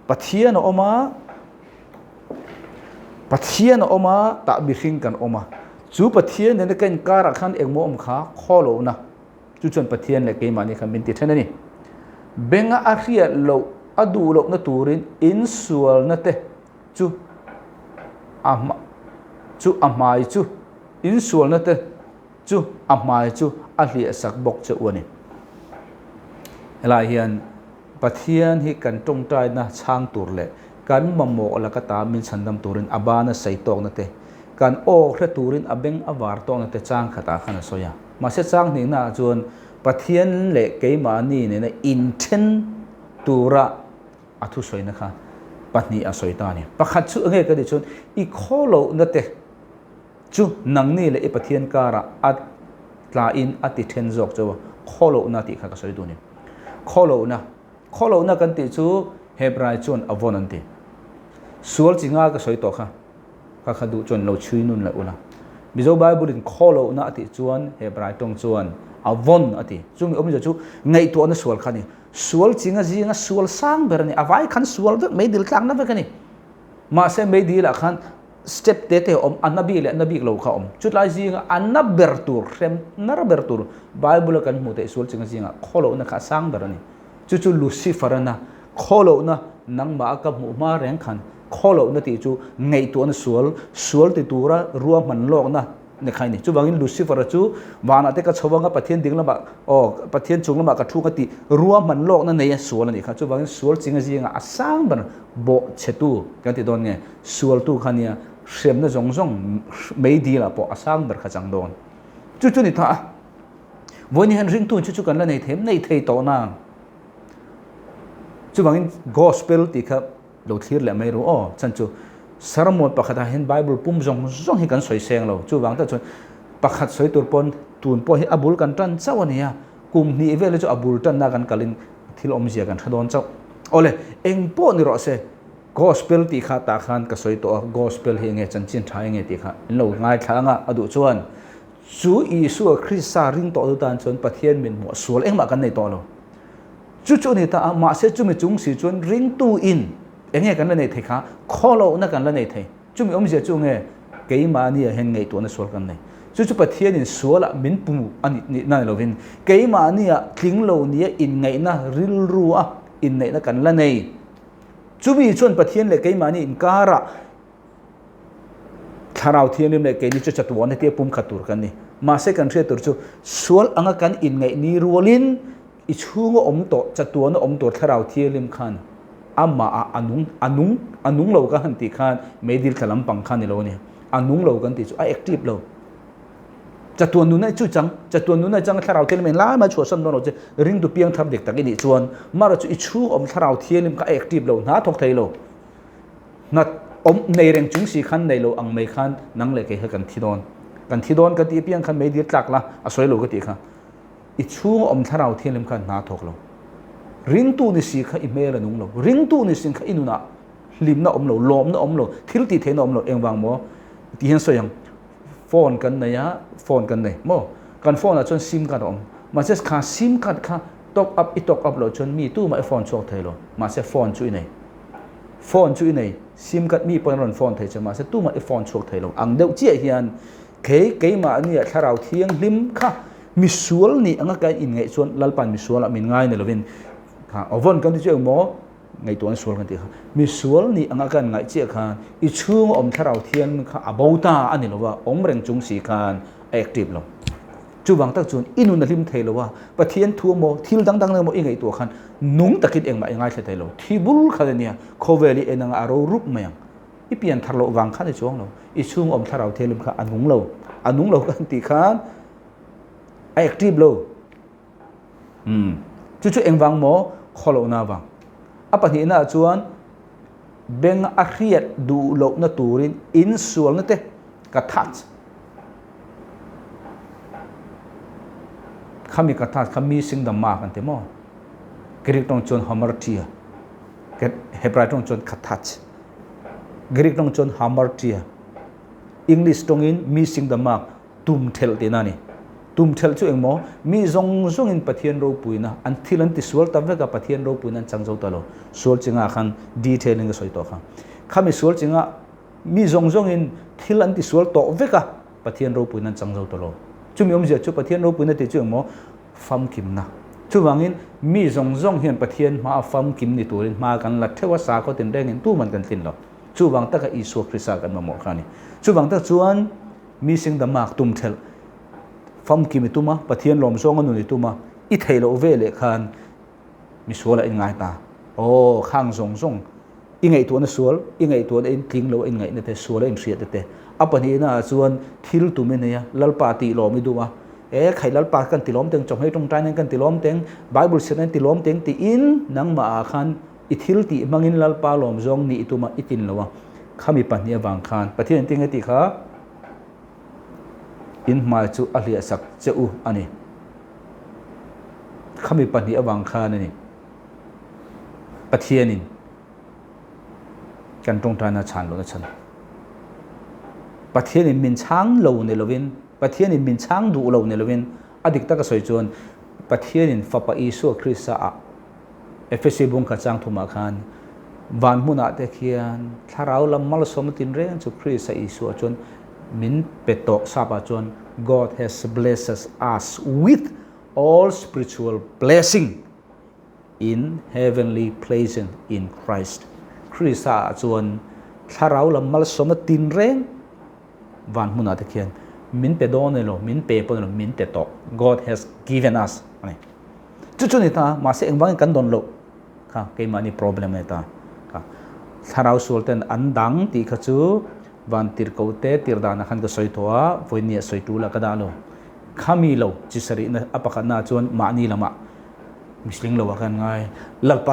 pathian oma ta bi hring kan oma chu pathian ne kan kara khan engmo om kha kholo na chu chon pathian le ke mani khan min ti then ani benga a hria lo adu lo na turin in sual na te chu amai chu in sual na te chu amai chu a hlia sak bok che wani helai hian pathian hi kan tong trai na chang tur le kan mamo la ka ta min chandam turin abana sei tok na te kan o hre turin abeng awar tong na te chang khata khana soya ma se chang ni na chuan pathian le keima ni ne na inten tura athu soina kha patni a soita ni pakhat chu nge ka di chun i kholo na te chu nang ni le e pathian kara at tla in ati then jok chawa kholo na ti kha ka soi du ni kholo na kan ti chu hebrai chun avon an ti sual chinga ka soi to kha kha du chon lo chui nun la ula mizo bible in kholo na ati chuan hebrai tong chuan avon ati chumi om chu ngai to na sual khani sual chinga jinga sual sang ber ni avai khan sual ve me dil tlang na ve kani ma se me dil a khan step te te om anabi le anabi lo kha om chutlai jinga anabertur rem narabertur bible kan mu te sual chinga jinga kholo na kha sang ber ni chu lucifer na kholo na nang ma ka mu ma reng khan kholo na ti chu ngai to na sual ti tura ruam man lok na ne khai ni chu bangin lucifer chu wana te ka chawanga pathian ding lama pathian chung lama ka thu ka ti ruam man lok na nei sual ni kha chu bangin sual chinga jinga asang ban bo chetu kan ti don nge sual tu khania shem na zong mei di la po asang ber kha chang don chu ni tha voni han ring tu chu kan la nei them nei thei to na chu bangin gospel ti kha lo thir le mai ro chan chu saramot pakhat hen bible pum zong hi kan soi seng lo chu wang ta chun pakhat soi tur pon tun po hi abul kan tan chawania kum ni vele chu abul tan na kan kalin thil om zia kan thadon chaw ole eng po ni ro se gospel ti kha ta khan ka soi to gospel hi nge chan chin thai nge ti kha lo ngai thanga adu chuan chu isu krista ring to du tan chon pathian min mo sual eng ma kan nei to lo chu ni ta ma se chu mi chung si chun ring tu in enge kan la nei thei kha kholo na kan la nei thei chu mi om je chu nge ke ma ni hen ngei to na sual kan nei chu pathian in suala min pu ani ni na lovin ke ma ni a tling lo ni in ngei na ril ru a in nei na kan la nei chu mi chon pathian le ke ma ni in kara tharau thiam lim le ke ni chu chatwa ne te pum khatur kan ni ma se kan thre tur chu sual anga kan in ngei ni rualin i chunga om to chatwa na om to tharau thiam lim khan amma anung lo ka han ti khan medil thalam pang khan ni lo ni anung lo kan ti chu a active lo chatun nu na chu chang tharau thiam men la ma chu san no che ring tu piang thap dek tak ni chuan mara chu i chu om tharau thiam ka active lo na thok thei lo na om nei reng chung si khan nei lo ang mai khan nang le ke kan thidon ka ti piang khan medil tlak la a soi lo ka ti kha i chu om tharau thiam khan na thok lo ring tu ni si kha email anung lo ring tu ni sin kha inuna lim na om lo lom na om lo thil ti the na om lo engwang mo ti hen soyang phone kan na ya phone kan nei mo kan phone a chon sim ka om มาเสขาซิมคัดค่ะตกอัพอีตกอัพโหลดจนมีตู้มาฟอนชกเทโลมาเสฟอนช่วยไหนฟอนช่วยไหนซิมคัดมีปนรอนฟอนเทจะมาเสตู้มาฟอนชกเทโลอังเดียวเจี๊ยเฮียนเก๋มาเนี่ยถ้าเราเที่ยงลิมค่ะมิสวลนี่อังกันอินไงส่วนลัลปันมิสวลมินง่ายเนี่ยเราเป็นค่ะเอาวนกันที่เจ้าหมอไงตัวนั้นสวลกันทีค่ะมิสวลนี่อังกันไงเจี๊ยค่ะอีช่วงถ้าเราเที่ยงค่ะอาบูตาอันนี้เราว่าอมเร่งจุงสีการแอคทีฟเราจูวังตักจุนอินุนลิมเทโลว่าประเทศทัวโมทิลดังๆเนี่ยโมอิงไงตัวขันนุ่งตะกิดเองมาง่ายเทโลที่บุลขันเนี่ยโคเวลีเอ็นงอารรูปเมียงอีเปลี่ยนทารโลวังขันในช่วงเราอีช่วงถ้าเราเที่ยงค่ะอันนุ่งเรากันตีขันแอคทีฟโลจู่ๆเองวังโมขอโลนาวังอัปนี้น่าจวนเบงอาเรียดดูโลนตูรินอินส่วนนั่นเตะกระทัดขามีกระทัดขามีสิ่งดำมากันเต็มกรีกต้องจนฮามาร์เทียเฮบรายต้องจนกระทัดกรีกต้องจนฮามาร์เทียอังกฤษต้องอินมีสิ่งดำมาตุ่มเทลตีนั่นนี่ตุ่มเทลช่วยเองโมมีจงอินปะเทียนรูปุยนะอันที่ลันติสวลตั้งเวกับปะเทียนรูปุยนั้นจังเจ้าตลอดสวลจริงอ่ะขันดีเทลนึงก็สวยต่อขันข้ามีสวลจริงอ่ะมีจงอินที่ลันติสวลต่อเวกับปะเทียนรูปุยนั้นจังเจ้าตลอดจุ่มยมเสียจุ่มปะเทียนรูปุยนั้นติช่วยเองโมฟัมกิมนะช่วงอินมีจงเห็นปะเทียนมาฟัมกิมนี่ตัวนี้มากันละเทวสาเขาเต็มแรงเห็นตู้มันกันตินหรอช่วงตั้งกับอิสุคริสต์กันมาหมดขันนี่ช่วงตั้งชวนมีสิ่งดำมากตุ่มเทลฟัมกิมิตุมาปะเทียนลมซองกันหนุนตุมาอิเทโลเวเลคันมิสวลอินไงตาโอ้ข้างซงอิงไงตัวนั้นสวลอิงไงตัวนั้นทิ้งโลอิงไงนั่นแต่สวลอินเสียแต่อัปปะนี้น่ะส่วนทิลตุเมเนี่ยลัลปาติลอมิดูมาใครลัลปากันติล้อมเต็งจงให้ตรงใจนั้นกันติล้อมเต็งไบเบิลเสนติล้อมเต็งติอินนังมาคันอิทิลติมังอินลัลปาลอมซองนี่ตุมาอิตินละวะข้ามีปัญญาบางคันปะเทียนติงไงติค่ะอินมาจูอเลียสักเจ้าอันนี้ข้ามีปัญญาบางคานี่ปะเทียนินกันตรงทานาชันโลนะชันปะเทียนินมินช้างโลเนลวินปะเทียนินมินช้างดูโลเนลวินอดีตตะกสวยจวนปะเทียนินฟ้าปะอิสุคริสต์เอฟเฟซีบุงกัจจังทุมาคานวันมุนาเตเคียนถ้าเราละมัลสมตินเรื่องสุคริสต์อิสุจวนมินเปตโตซาบะจน God has blessed us with all spiritual blessing in heavenly places in Christ คริสต์จวนถ้าเราละมัลสมตินเรื่องวันมุนาตะเคียนมินเปโดเนโลมินเปปนโลมินเตโต God has given us นี่จุดนี้ตามาเสียงวังกันโดนโลค่ะเกี่ยมันนี่ problem เนี่ยตาค่ะถ้าเราสูลเตนอันดังที่เขาจูวันติรกเตติรดานัขันก็สวยตัววันนี้สวยตัวละก็ได้เลยข้ามีเราจิสรินะอปะกันน่าจวนมานี่ละมะมิสลิงเราว่ากันง่ายลัลป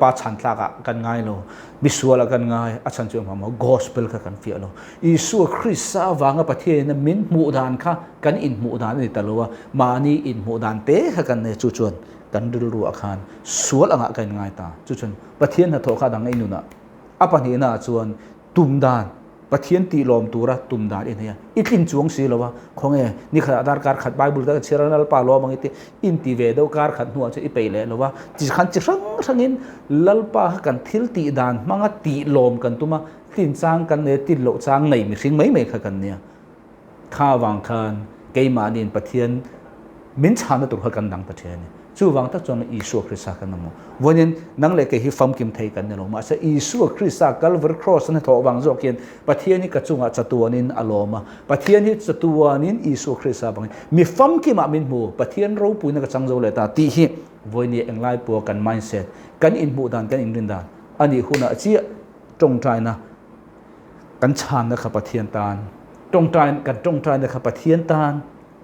าฉันตากกันง่ายเลยบิสวลกันง่ายอาจารย์จวนมาโกสเปลกันเฟียเลยอิสุคริสต์วางประเทศนั้นมินหมู่ดานค่ะกันอินหมู่ดานนี่ตลอดมานี่อินหมู่ดานเตะกันเนี่ยจุจวนกันดูรู้อาคารสวลอ่ะกันง่ายตาจุจวนประเทศนั้นโถข้าดังไอ้นู่นน่ะอัปนี้น่าจวนตุ่มดานประเทศตีลมตัวระตุ่มดานเนี่ยอีกลินจวงสีแล้ววะคงนี่ขณะดาร์การขัดไบเบิลก็เชื่อนัลปาลบางทีอินทีเวดการขัดหัวจะอีไปเลยแล้ววะจิขันจิรังอินลัลปากันทิลตีดานมังตีลมกันตัวมาตินจางกันเนี่ยติดโลจางไหนมีสิ่งไม่ขัดกันเนี่ยข้าวางคันเกี่ยมาเนี่ยประเทศมินชานตัวขัดกันดังประเทศเนี่ยจู่วังตักจนอิสุคริสต์กันนั่นมั้งวันนี้นั่งเล็กที่ฟังกิมไทยกันเนี่ยหรอมาจะอิสุคริสต์กัลเวอร์ครอสเนี่ยถอวังจอกเขียนประเทศนี้กระจุงอาจจะตัวนี้อารมณ์ประเทศนี้จะตัวนี้อิสุคริสต์บางมีฟังกิมมินมูประเทศเราปุยนักจังโจเลยตาตีฮีวันนี้เองไล่ปัวกัน mindset กันอินมูดานกันอินดินดานอันนี้หุ่นอาเจียจงใจนะกันชานนะครับประเทศตานจงใจกันจงใจนะครับประเทศตาน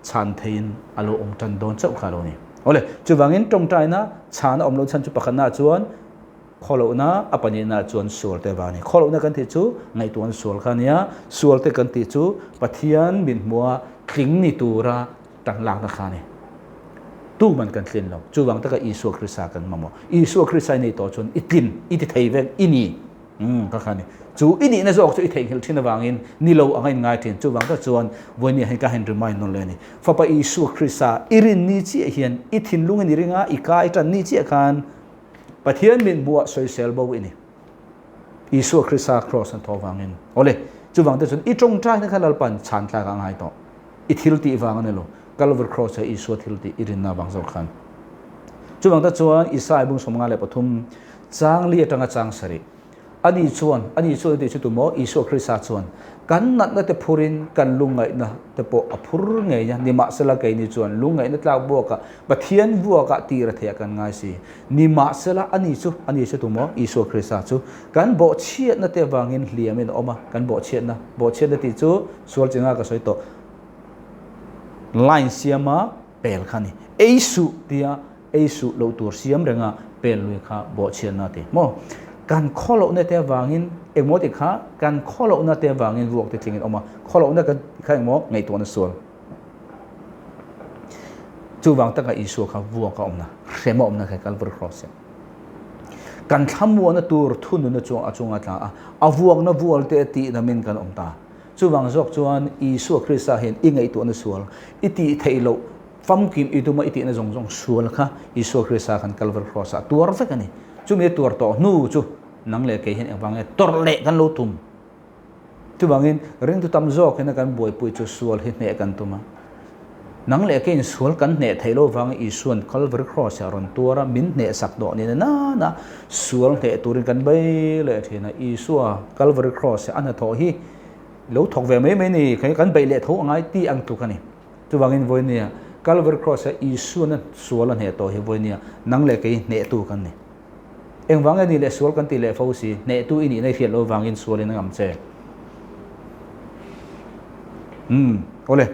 ชานเทียนอารมณ์จันโดนเจ้าขาโลนี่โอเลยจู่วังอินตรงใจนะชาณอมโลชันจุปขันนาจวนขอโลนะอปัญญาจวนสวลเตบานีขอโลนะกันที่จู่ไงตัวสวลขันยาสวลเตกันที่จู่ปะเทียนบินมัวทิ้งนิตูระตังหลังนะขันนี่ตู้มันกันสิ้นแล้วจู่วังตะกับอิสุคริสต์กันมาหมดอิสุคริสต์ในตัวจนอิตินอิติไทยเวกอินี ก็คันนี่จูอินี่นะจอกจูอิเทงเฮลทินวางอินนี่เราอังไงเทียนจูวางก็จวนวันนี้ให้การเห็นรีมายน์นั่นเลยนี่ฟ้าไปอิสุคริสต์อิรินนี่จีเฮียนอิทินลุงนี่ริงาอิกาอิตันนี่จีคันปะเทียนมินบัวสวยเซลบวินี่อิสุคริสต์ครอสอันทอวางอินโอเลจูวางแต่จวนอิตรงใจนั่นขนาดปันชันตากางไงต่ออิทิลตีวางนี่โลกัลเวอร์ครอสอิสุทิลตีอิรินนาบางจอกคันจูวางแต่จวนอิสราเอลบุญสมงาเลปทุมจางเลียตังจางสริอันนี้ชวนเดี๋ยวจุดหมออิสุคริสต์ชวนกันนัดนั่นแต่พูรินกันลุงไงนะแต่พออพูรไงเนี่ยนิมาสละไงนี่ชวนลุงไงนั่นตากบัวกะบัดเทียนบัวกะตีระเทียกันง่ายสินิมาสละอันนี้จุดหมออิสุคริสต์ชูกันบ่เชียนั่นแต่วางเงินเลี้ยมันออกมากันบ่เชียนั่นที่จูส่วนจริงก็สวยต่อไลน์เสียมาเปลขันนี่เอสุเดียเอสุเราตัวเสียมเรื่องเปลลุยข้าบ่เชียนั่นที่มอการข้อเราเนี่ยแต่วางเงินเอ็มโมติค่ะการข้อเราเนี่ยแต่วางเงินรวมแต่จริงๆออกมาข้อเราเนี่ยกันข้าเอ็มโมไงตัวนั้นส่วนจู่วางตั้งแต่อิสุค่ะวัวก็อมนะเสมอมนะแค่การบริครอสการทำวัวนั่นตัวทุนนั่นจงอาตาวัวนั่นวัวเตตินั่นมินกันอมตาจู่วางจอกจวนอิสุคริสต์เห็นอิงไงตัวนั้นส่วนอิติเทโลฟังกิมอิตุมาอิตินั่นจงส่วนค่ะอิสุคริสต์กันการบริครอสตัวรักกันนี่จู่มีตัวต่อนู่จู่นังเล็กเห็นบางอย่างตัวเล็กกันลุตุมจู่บางอย่างเรื่องที่ทำจอกเห็นกันบ่อยปุยจู่สวลเห็นเนกันตุมานังเล็กเห็นสวลกันเนไทโลบางอีส่วนคอลเวอร์ครอสรอนตัวระมินเนสักดอกนี่นะสวลเนตัวรินกันไปเลยทีนะอีส่วนคอลเวอร์ครอสอันนั้นทอฮีแล้วถกเวไม่นี่ใครกันไปเละทงไงตีอังตุกันนี่จู่บางอย่างวันนี้คอลเวอร์ครอสอีส่วนนั้นสวลเนตัวฮีวันนี้นังเล็กเห็นเนตัวกันนี่เอ็งวางเงินนี่แหละสวลกันตีเละฟูซีเนตู้อินี่ในเขียนเราวางเงินสวลเลยนะงำเจโอเลย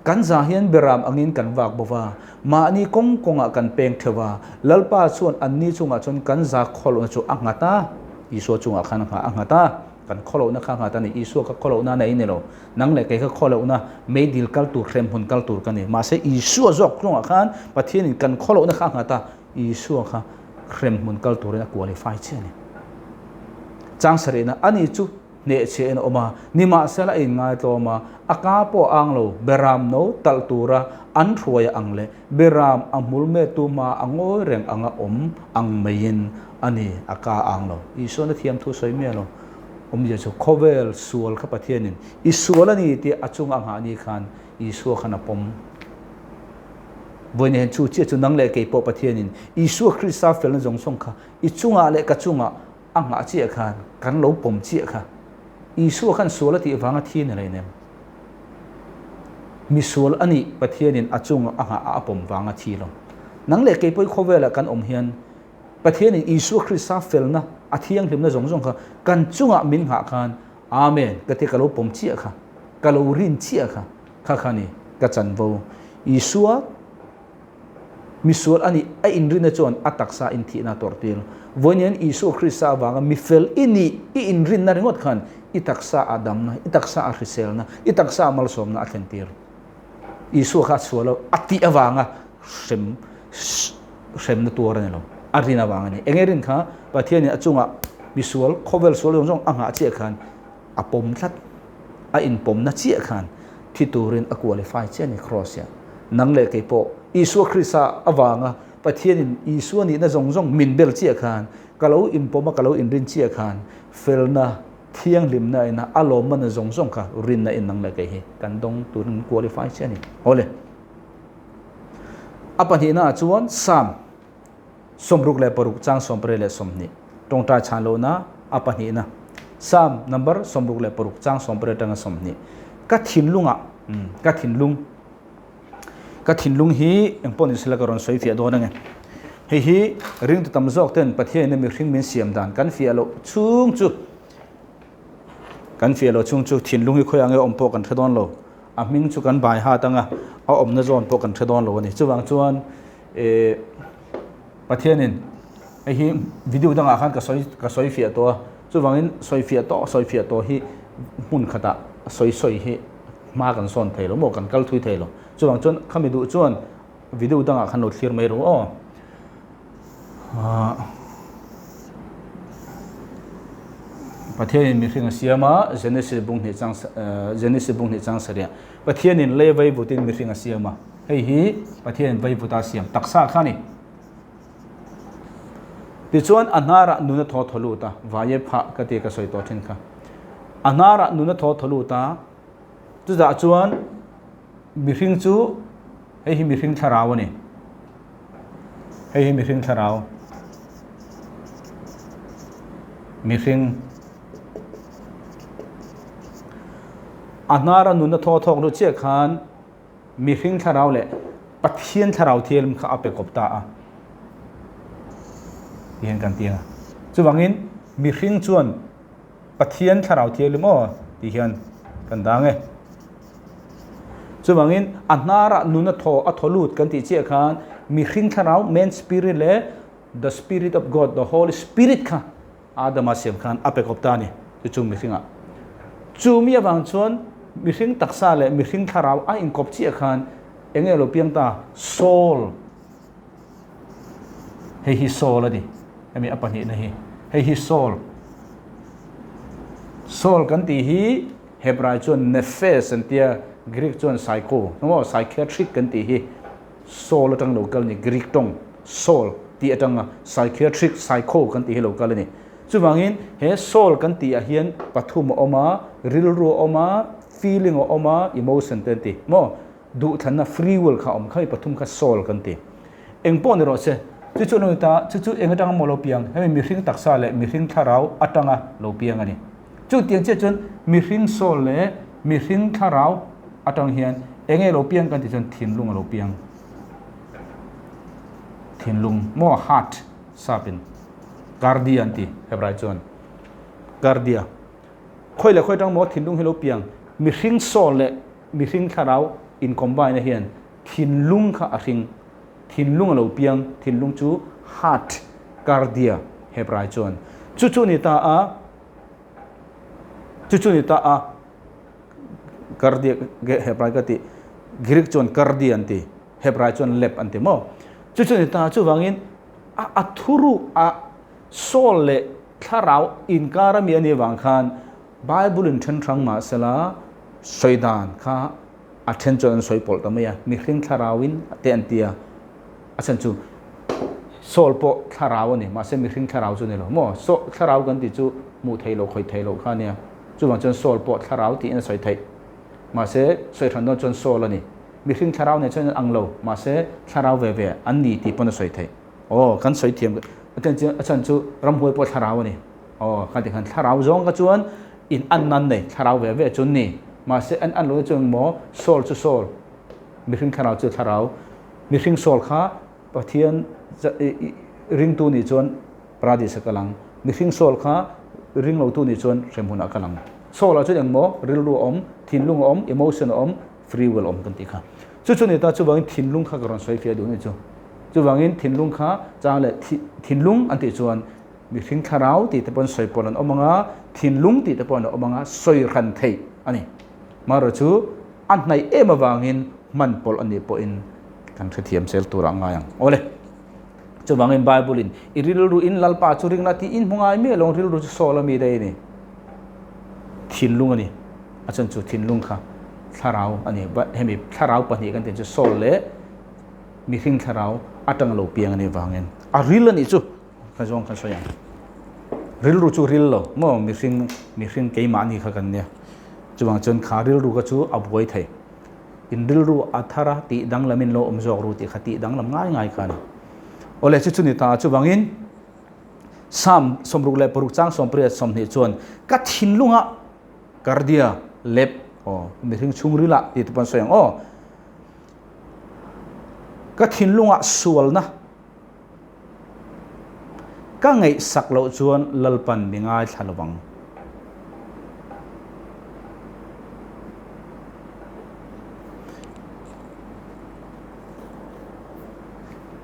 กันจะเห็นเบรามอังอินกันวากบ่ว่ามาอันนี้กงอ่ะกันเป่งเทว่าลัลป้าส่วนอันนี้จุงอ่ะจนกันจะขลุ่นจุอังหัตาอีสัวจุงอ่ะขันหาอังหัตากันขลุ่นนะขันหัตานี่อีสัวก็ขลุ่นนะในนี่เรานังเลยก็ขลุ่นนะไม่ดิลกัลตูเรมหุนกัลตูกันนี่มาเสียอีสัวจอกจุงอ่ะขันประเทศนี้กันขลุ่นนะขันหัตาอีสัวค่ะเครมมุนกัลตัวนี้ควอลิฟายเช่นนี้จางสรีนะอันนี้จุเนเชนออกมานิมาเสละอินง่ายตัวมาอากาโปอังโลเบรามโนตัลตูระอันทรวยอังเลเบรามอัมมุลเมตุมาอังโอเรงอังอมอังเมียนอันนี้อากาอังโลอีส่วนที่ยมทุสอยเมียโลจะจะโคเวลสวลข้าประเทศนี้อีส่วนนี้ที่อจุงอังหานี้คันอีส่วนขณะปมวันนี้ชูเชี่ยจุนังเล็กเก็บปประเทศนี้อิสุคริสต์เฟลนจงส่งค่ะอิจุงอะไรกับจุงอังหาเชี่ยค่ะกันหลบปมเชี่ยค่ะอิสุขันสวลที่ฟังที่นี่อะไรเนี่ยมีสวลอันนี้ประเทศนี้อจุงอังหาอาปมฟังที่ลงนังเล็กเก็บไปโคเวลกันอมเฮียนประเทศนี้อิสุคริสต์เฟลนะอาทิยังถึงนะจงส่งค่ะกันจุงมินหาคันอาเมนก็ที่กันหลบปมเชี่ยค่ะกันหลบรินเชี่ยค่ะข้านี่ก็จันโวอิสุมิสวลอันนี้ไออินรินจวนอัตักษาอินทีนาตัวติลวันนี้อิสุคริสต์วางมิเฟลอินี่อินรินนาริงดขันอิตักษาอาดัมนะอิตักษาอาริเซลนะอิตักษามัลสอมนะอัตเทนติลอิสุขัดสวลอัติอวางเซมนตัวนั่นเราอารินาวางนี่เองรินค่ะประเทศนี้จุงมิสวลโคเวลสวลจงอังหาเจียขันอปมทัดอินปมนัดเจียขันที่ตัวรินอควอลิฟายเจียนี่ครอสเซียนังเล็กไอโปอิสุคริสต์อวางประเทศนี้อิสุนี่น่าจงมินเบลเจียขันกะเลาอินปมกะเลาอินรินเจียขันเฟลนะเที่ยงลิมนะนะอารมณ์มันจงค่ะรินนะอินนังเล็กไอกันตรงตัวนั้นควอลิฟายเช่นนี้โอเลยอปันที่น่าจวนสามสมรุกเลปรุกจางสมเปรเลสมนี้ตรงตาชานโลนะอปันที่น่ะสาม number สมรุกเลปรุกจางสมเปรตังสมนี้กัดถินลุงกัดถินลุงก็ทิ้งลุงฮีอย่างปนอิสระกรอนสวยเฟียโดนไงฮีเรื่องที่ทำจอกเต้นประเทศนี้มีเรื่องมีเสียมด่านกันเฟียโลชุ่งจุกันเฟียโลชุ่งจุทิ้งลุงฮีคุยอะไรอมพอกันเทดอนโลมิงจุกันบ่ายหาตั้งเอาอมนจอนพอกันเทดอนโลนี่จุบางจวนประเทศนี้ฮีวิดีโอตั้งอาคารกับสวยเฟียตัวจุบางนี้สวยเฟียตัวฮีมุ่นขดาสวยฮีมากันซ้อนเทโลโมกันกัลทุยเทโลจวนจนข้ามีดูจวนวิดีโอตั้งขันโหลดเคลียร์ไม่รู้ ประเทศมีเรื่องเสียมาเจเนซิบุงเหตุจังเจเนซิบุงเหตุจังเสียประเทศนี้เลวไว้บุตรมีเรื่องเสียมาเฮ้ยประเทศไว้บุตรเสียมตักษาข้านี่ดิฉันอันนาระนุนทอทลุตาวายพระกติกาสวยตัวเช่นค่ะอันนาระนุนทอทลุตาจุดจ่าชวนมีเรื่องจูเฮ้ยมีเรื่องชาราวนี่เฮ้ยมีเรื่องชาราวมีเรื่องอันนาระนุนทอทอกรู้เชี่ยขานมีเรื่องชาราวเลยปะเทียนชาราวเทียมข้าเอาไปกบตาเห็นกันเตียงจู่วังอินมีเรื่องชวนปะเทียนชาราวเทียมมั้งที่เห็นกันดังไงจู่วังอินอันนาระนุนทออัทลูดกันที่เชี่ยขานมีเรื่องชาราว main spirit เลย the spirit of God the Holy Spirit ค่ะอาดามาเสียมขานเอาไปกบตาเนี่ยจู่มีเรื่องจู่มีบางส่วนมีสิ่งตักษาเลยมีสิ่งคาราวอินกบเชี่ยขันเองเราเพียงตา soul ให้ his soul ละดิไม่มีอะไรนี่นะให้ his soul soul กันที่ฮีเฮบรายจวน nephes อันที่กรีกจวน psycho นั่นว่า psychiatric กันที่ฮี soul ตั้งโลกาลนี่กรีกตรง soul ที่ตั้ง psychiatric psycho กันที่ฮีโลกาลนี่จู่บางอินเฮ soul กันที่อาเฮียนปฐมออกมาริลรัวออกมาfeeling ออกมา emotion เต็มที่มั่วดูทันนะ free will เขาออกมาให้ปฐมกับ soul กันที่เองป้อนเราเสียจู่ๆนู้นตาจู่ๆเองก็ตั้งมโลเปียงให้มีสิ่งตักษาเลยมีสิ่งคาราวอัตตังอ่ะโลเปียงอันนี้จู่เตียงเจ้าจนมีสิ่ง soul เลยมีสิ่งคาราวอัตตังเฮียนเองโลเปียงกันที่จนทิ้งลุงโลเปียงทิ้งลุงมั่ว heart ซาเป็น guardian ที่เฮบรายจวน guardian ค่อยเลยค่อยตั้งหมดทิ้งลุงให้โลเปียงมีสิ่งโซลเลยมีสิ่งคาราวอินคอมไบน์นะเฮียนทิ้งลุงข้าสิ่งทิ้งลุงเราเปียงทิ้งลุงจู heart cardia เฮบรายจวนจู่ๆนี่ตาcardia เฮบรายก็ติกรีกจวน cardia อันติเฮบรายจวนเล็บอันติมั่วจู่ๆนี่ตาจู่วังอินทุรุโซลเลยคาราวอินการมีอันนี้วังคันBible อินเทนทรังมาสละสวยดานข้าอัศจรรย์สวยปอลต์ทำไมมีเรื่องคาราวินเตียนเตียอัศจรรย์โซลปอคาราวนี่มาเสมีเรื่องคาราวจุนี่หรอมั่วโซคาราวกันที่จู่มูไทยโลคอยไทยโลข้าเนี่ยจู่บางจนโซลปอคาราวที่อินสวยไทยมาเสสวยทันโดนจนโซลนี่มีเรื่องคาราวเนี่ยจนอังโลมาเสคาราวเว่อันนี้ที่ปนสวยไทยโอ้กันสวยเทียมอาจารย์จู่รำหัวปอคาราวนี่โอ้กันที่ขันคาราวจงก็จวนอินอันนั้นเนี่ยคาราวเว่จุนนี่มาเสอันรู้จงหมอโซลจุโซลมีสิ่งคาราวจุคาราวมีสิ่งโซลข้าปะเทียนริงตูนี่จวนปราดิสกลังมีสิ่งโซลข้าริงเราตูนี่จวนเสมุนกลังโซลเราจุอย่างหมอริลรูอมทินลุงอมอิโมชันอมฟรีวิลอมกันติค่ะจู่ๆนี่ตาจู่บางทินลุงข้ากระรอนสวยเฟียดูนี่จู่บางทินลุงข้าจางเลยทินลุงอันที่จวนมีสิ่งคาราวที่ตะปนสวยปนันอมังอาทินลุงที่ตะปนอมังอาสวยรันเทยอันนี้มารู้จู่อันไหนมาวางินมันปอลอันนี้ปอินกันเทียมเซลตัวร่างยังโอเลยจู่วางินไบเบิลินอิริลรูอินลัลปาจูริงนาทีอินหงายมีลงริลรูโซลมีได้นี่ทินลุงอันนี้อาจารย์จู่ทินลุงค่ะคาราวอันนี้ให้มีคาราวปนีกันถึงจะโซลเล่มีสิ่งคาราวอัตังโลเปียงอันนี้วางินริลนี่จู่ข้าจงข้าสวยริลรูจู่ริลโลมั่วมีสิ่งเกี่ยมันนี่ข้ากันเนี่ยจู่บางจนขาริลรูก็จู่อับไว้ไทยอินริลรูอัธาระติดังละมินโลอมจอกรูติขติดังละง่ายกันโอเลจู่นี่ตาจู่บางอินซ้ำสมรุกเลยปรุกจ้างสมเปรียสมเหตุชวนกัดหินลุงอ่ะการเดียเล็บอ๋อมีถึงชุมริละที่ตุปันสวยอ๋อกัดหินลุงอ่ะสวลนะก็ไงสักเหล่าชวนลลปันมีง่ายทะลวัง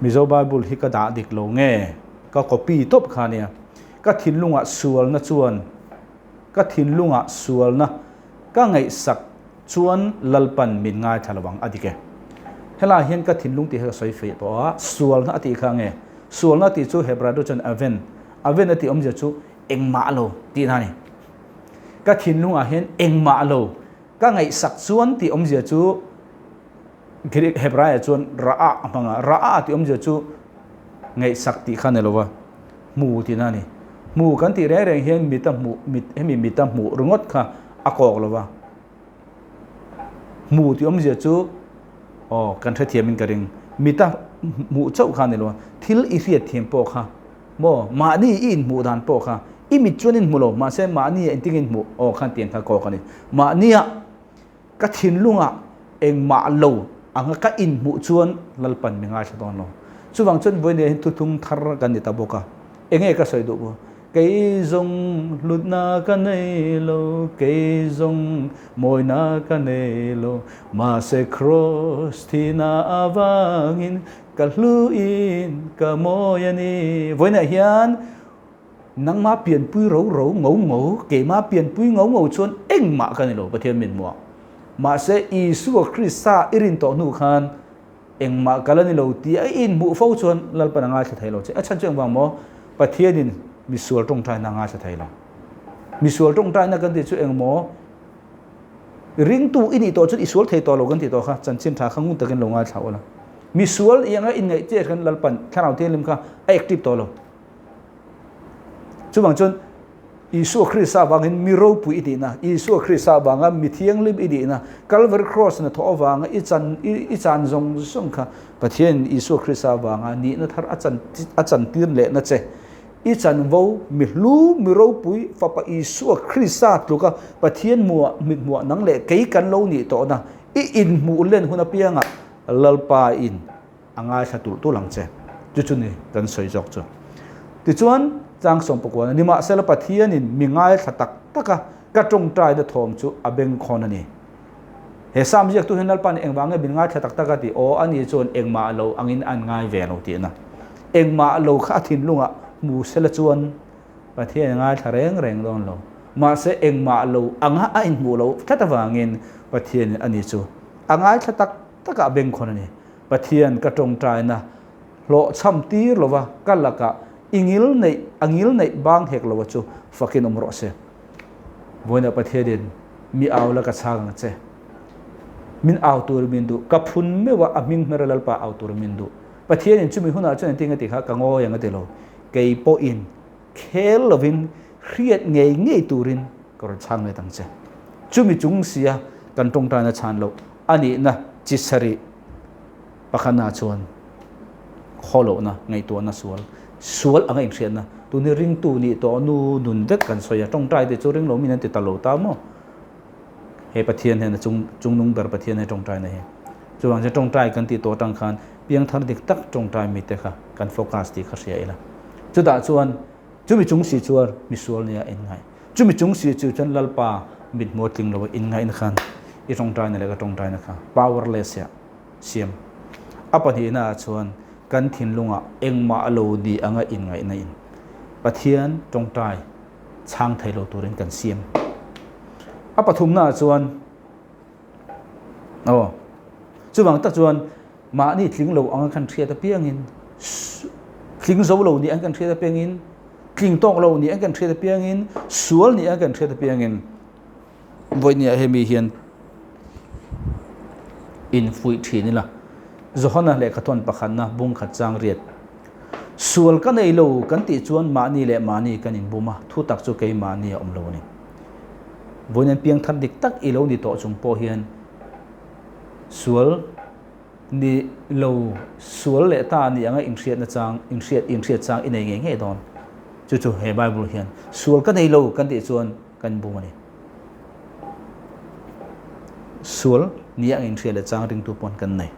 มิโซบาบุลฮิกดาดิกโลเง่ก็คอปีตบขาเนี่ยก็ทิ้งลุงอ่ะสวลนะชวนก็ทิ้งลุงอ่ะสวลนะก็ไงสักชวนลลปันมีง่ายทะลวังอดีแกเฮลาเห็นก็ทิ้งลุงที่เขาใส่เฟยตัวสวลนะอดีข้างเง่ส่วนนั้นที่จู่เฮบราดูจนอเวนอติอมจะจู่เอ็งมาโลที่นั่นนี่ ka thin lunga hen engma lo ka ngai sak chuan ti om zia chu Greek Hebrai chuan ra'a manga ra'a ti om zia chu ngai sak ti khan elowa mu ti na ni mu kan ti re reng hian mi ta mu rungot kha akok lowa mu ti om zia chu kan the thiamin ka ring mi ta mu chau khan elowa thil i riat thiam po kha mo ma ni in mu dan po kha i mi chuanin mulo ma se ma ni en tingin mu khan tian kha ko kani ma nia ka thin lunga eng ma lo anga ka in mu chuan lalpan mi nga thadon lo chuwang chun voine tu thung thar kan ni taboka enge ka soi do bo cái dòng lụt na cái này lo cái dòng môi na cái này lo mà sẽ cross thì na vangin cả luin cả môi ani với này hiền nắng má biển pui rấu rấu ngấu ngấu kể má biển pui ngấu ngấu chuan eng mà cái này lo bát thiên mình mua mà sẽ Isu Christa irin to nu khan eng mà cái này lo ti in mu phâu chuan lal pananga sẽ thấy lo chứ achhan chuang wang mo bát thiên misual trong trai na nga sa thai la misual trong trai na kan ti chu eng mo ring tu ini to chu isual thei to lo kan ti to kha chan chin tha khangun takin lo nga thau la misual yanga in ngai che kan lalpan tharau te lim kha active to lo chu bang chun Isu Christa wangin miro pu idi na Isu Christa wanga mithiang lim idi na Calvary cross na tho wanga i chan zong song kha pathian Isu Christa wanga ni na thar achan tir le na che i chan vo mi lu mi ro pui fa pa Isu Christa tluka pathian mua nang le kei kan lo ni to na i in mu len huna pianga lalpa in anga sa tu lang che chu chu ni kan soi jok chu ti chuan chang som pokwa ni ma sel pathian in mingai thatak taka ka tong trai da thom chu abeng khon ani he sam jek tu henal pan engwang bin ngai thatak taka ti o ani chon engma lo angin an ngai ve lo ti na engma lo kha thin lunga mu sel chuan pathian ngai thareng reng don lo ma se engma lo anga a in mu lo thatawangin pathian ani chu angai thatak taka abeng khon ani pathian ka tong trai na lo cham ti lo wa kalaka angil nei bang hek lo chu fakin omro se voina pathian mi awla ka chang che min aw tur min du ka phun me wa aming meralal pa aw tur min du pathian in chumi huna chen tinga ti kha kango yang te lo kei po in khel lovin khriat ngei turin kor chang le tang che chumi chung sia kan tong ta na chan lo ani na chisari pakhana chuan kholo na ngai to na sual anga ing sian na tu ni ring tu ni to nu nun dek kan soya tong trai te chu ring lo min te talo ta mo he pathian he na chung nung ber pathian he tong trai na he chuang je tong trai kan ti to tang khan piang thar dik tak tong trai mi te kha kan focus ti kha sia ila chu da chuan chu mi chung si chuar mi sual nia in ngai chu mi chung si chu chan lalpa mit mo ting lo in ngai in khan I tong trai na le ka tong trai na kha powerless ya siam apa hi na chuan kan thin lunga engma lo di anga in ngai na in pathian tong trai chang thai lo turin kan siam a pathum na chuan chuwang ta chuan ma ni tling lo anga kan thria ta piangin tling zo lo ni ang kan thria ta piangin tling tong lo ni ang kan thria ta piangin sual ni ang kan thria ta piangin voinia hemi hian in fui thini la zohona le khaton pakhan na bung khat chang riat sual ka nei lo kan ti chuan mani le mani kan in buma thu tak chu kei mani om lo ni boinen piang thar dik tak I lo ni to chung po hian sual ni lo sual le ta ni anga ingriat na chang ingriat chang inei nge don chu he bible hian sual ka nei lo kan ti chuan kan buma ni sual ni ang ingriat le chang ring tu pon kan nei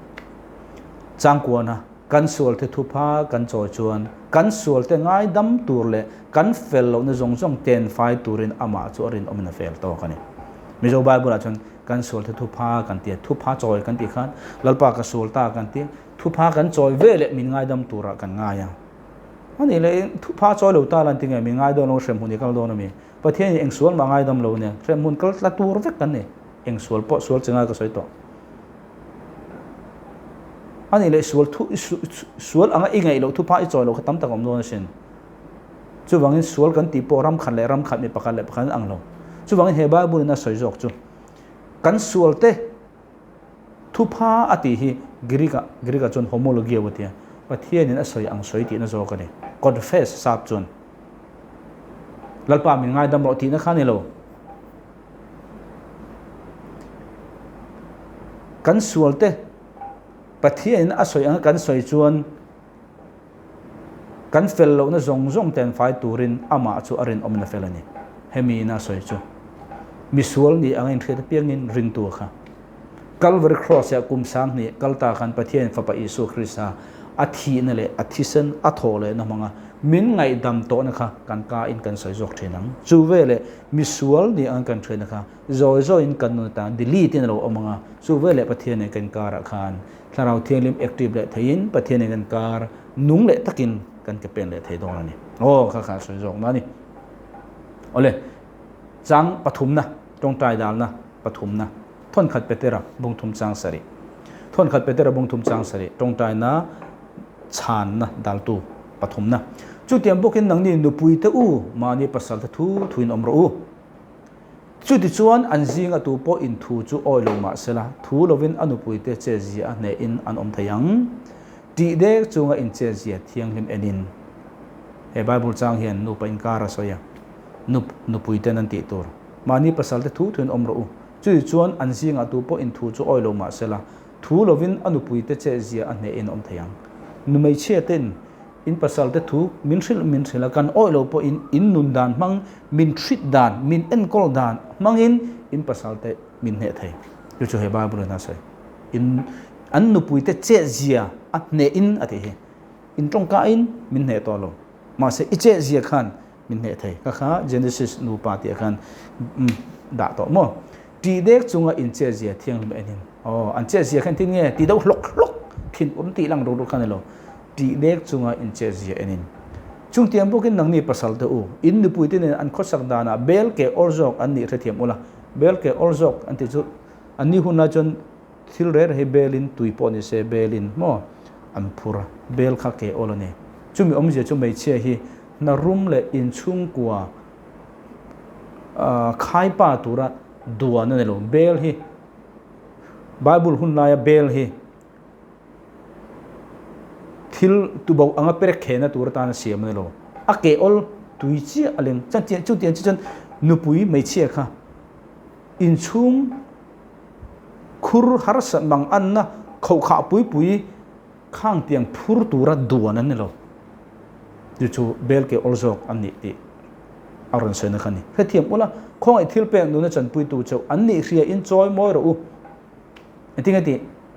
chang ko na kan sual te thupa kan choi chuan kan sual te ngai dam tur le kan fel lo na zong ten fai turin ama chu rin omna fel to kani mi zo bible a chun kan sual te thupa kan ti thupa choi kan ti khan lalpa ka sual ta kan ti thupa kan choi ve le min ngai dam tura kan nga ya ani le thupa choi lo ta lan ti ngai mi ngai do no shem huni kal do na mi pathian eng sual ma ngai dam lo ne shem hun kal la tur vek kan ne eng sual po sual chenga ka soi to ani le sual anga ingai lo thupa I choi lo khatam tak om no sin chu wangin sual kan ti po ram khan mi pakal le pakhan ang lo chu wang he Bible na soi jok chu kan sualte thu pha ati hi girika chon homology watia pathian in asoi ang soi ti na zo ka ni confess sap chon lalpa min ngai dam ro ti na khani lo kan sualte pathian asoi ang kan soi chuan kan fel lo na zong ten fai turin ama chu arin omna felani hemi na soi chu misual ni angin theta piangin rin tu kha Calvary cross ya kum sang ni kalta khan pathian fa pa Isu Krista athi na le athisen athole na manga min ngai dam to na kha kan ka in kan soi jok thinang chu vele misual ni ang kan thena kha zo in kan no ta delete in lo omanga chu vele pathian ne kan kara khan tharau thialim active le thein pathian ne kan kar nung le takin kan ke pen le thei dong ni kha soi jok na ni ole chang pathum na tong tai dal na pathum na thon khat petera bung thum chang sari thon khat petera bung thum chang sari tong tai na chan na dal tu pathum na chu tiam bokin nang ni nu pui te u ma ni pasal ta thu thuin omro u chu ti chuan an zinga tu po in thu chu oi lo ma sela thu lovin anu pui te che ji a ne in an om thayang ti de chunga in che ji thiang lim enin he Bible chang hian nu pa in kara soya nu pui te nan ti tur ma ni pasal te thu thuin omro u chu chuan an zinga tu po in thu chu oi lo ma sela thu lovin anu pui te che ji a ne in om thayang nu mai che ten in pasal te thu min thil kan oi lo po in nun dan mang min thrit dan min enkol dan mangin in pasal te min he thai chu he Bible na sai in an nu pui te che zia a ne in ati he in tong ka in min he to lo ma se i che zia khan min he thai kha Genesis nu pa ti khan da to mo ti dek chunga in che zia thiang lim enin an che zia khan tin nge ti do hlok thin ti lang ro khan lo ti dek chunga in che zia enin chung tiam bokin nang ni pasal te u in nu pui te ne an khosak dana bel ke orzok an ni rethiam ula bel ke orzok an ti chu an ni huna chon thil rer he belin tuipo ni se belin mo an phura bel kha ke olone chumi omje chu mai che hi na room le in chung kwa khai pa tura duwa na lo bel hi Bible hun la ya bel hi thil tu bau anga perek khena tur ta na siam ne lo ake ol tui chi aleng chan chu tian chan nupui mai che kha in chung khur har sa mang an na khau kha pui khang tiang phur tura duan an ne lo chu bel ke orzok an ni ti aron se na khani khathiam ula khong ai thil peng nu na chan pui tu chau an ni ria in choi moi ro u atinga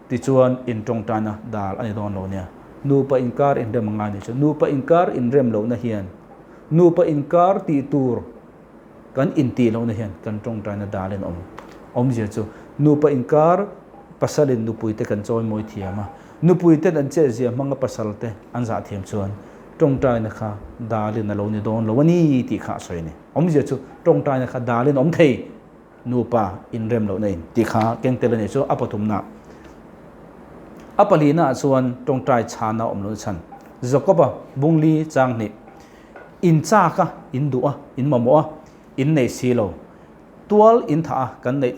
ti chuan in tong ta na dal ani don lo nia nu pa inkar in rem nga ni chu nu pa inkar in rem lo na hian nu pa inkar ti tur kan in ti lo na hian kan tong ta na dalen om je chu nu pa inkar pasalin nu pui te kan choi moi thiama nu pui te an che je manga pasal te an za thiam chuan tong ta na kha dalin na lo ni don lo ni ti kha soi ni om je chu tong ta na kha dalin om thei nu pa in rem lo nei ti kha keng te ni chu apathum na apalina chuan tong trai chana omlo chan Jacoba bungli chang ni in cha ka in du'a in mamo in nei silo tual in tha kan nei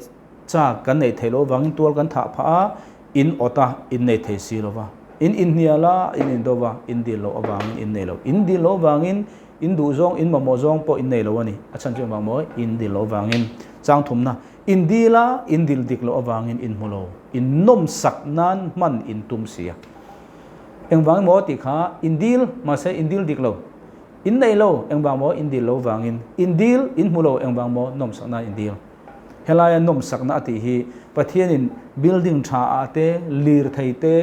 cha kan nei thelo wang tual kan tha pha in ota in nei thei silo wa in niala in indova in di lo awang in nei lo in di lo wangin in du zong in mamo zong po in nei lo ani achan chu wang mo in di lo wangin chang thum na in dila in dil dik lo awangin in mulo in nom sak nan man in tum sia eng wang mo ti kha in dil ma se in dil dik lo in nei lo eng wang mo in dil lo wangin in dil in mulo eng wang mo nom sak na in dil helaya nom sak na ti hi pathian in building tha ate lir thai te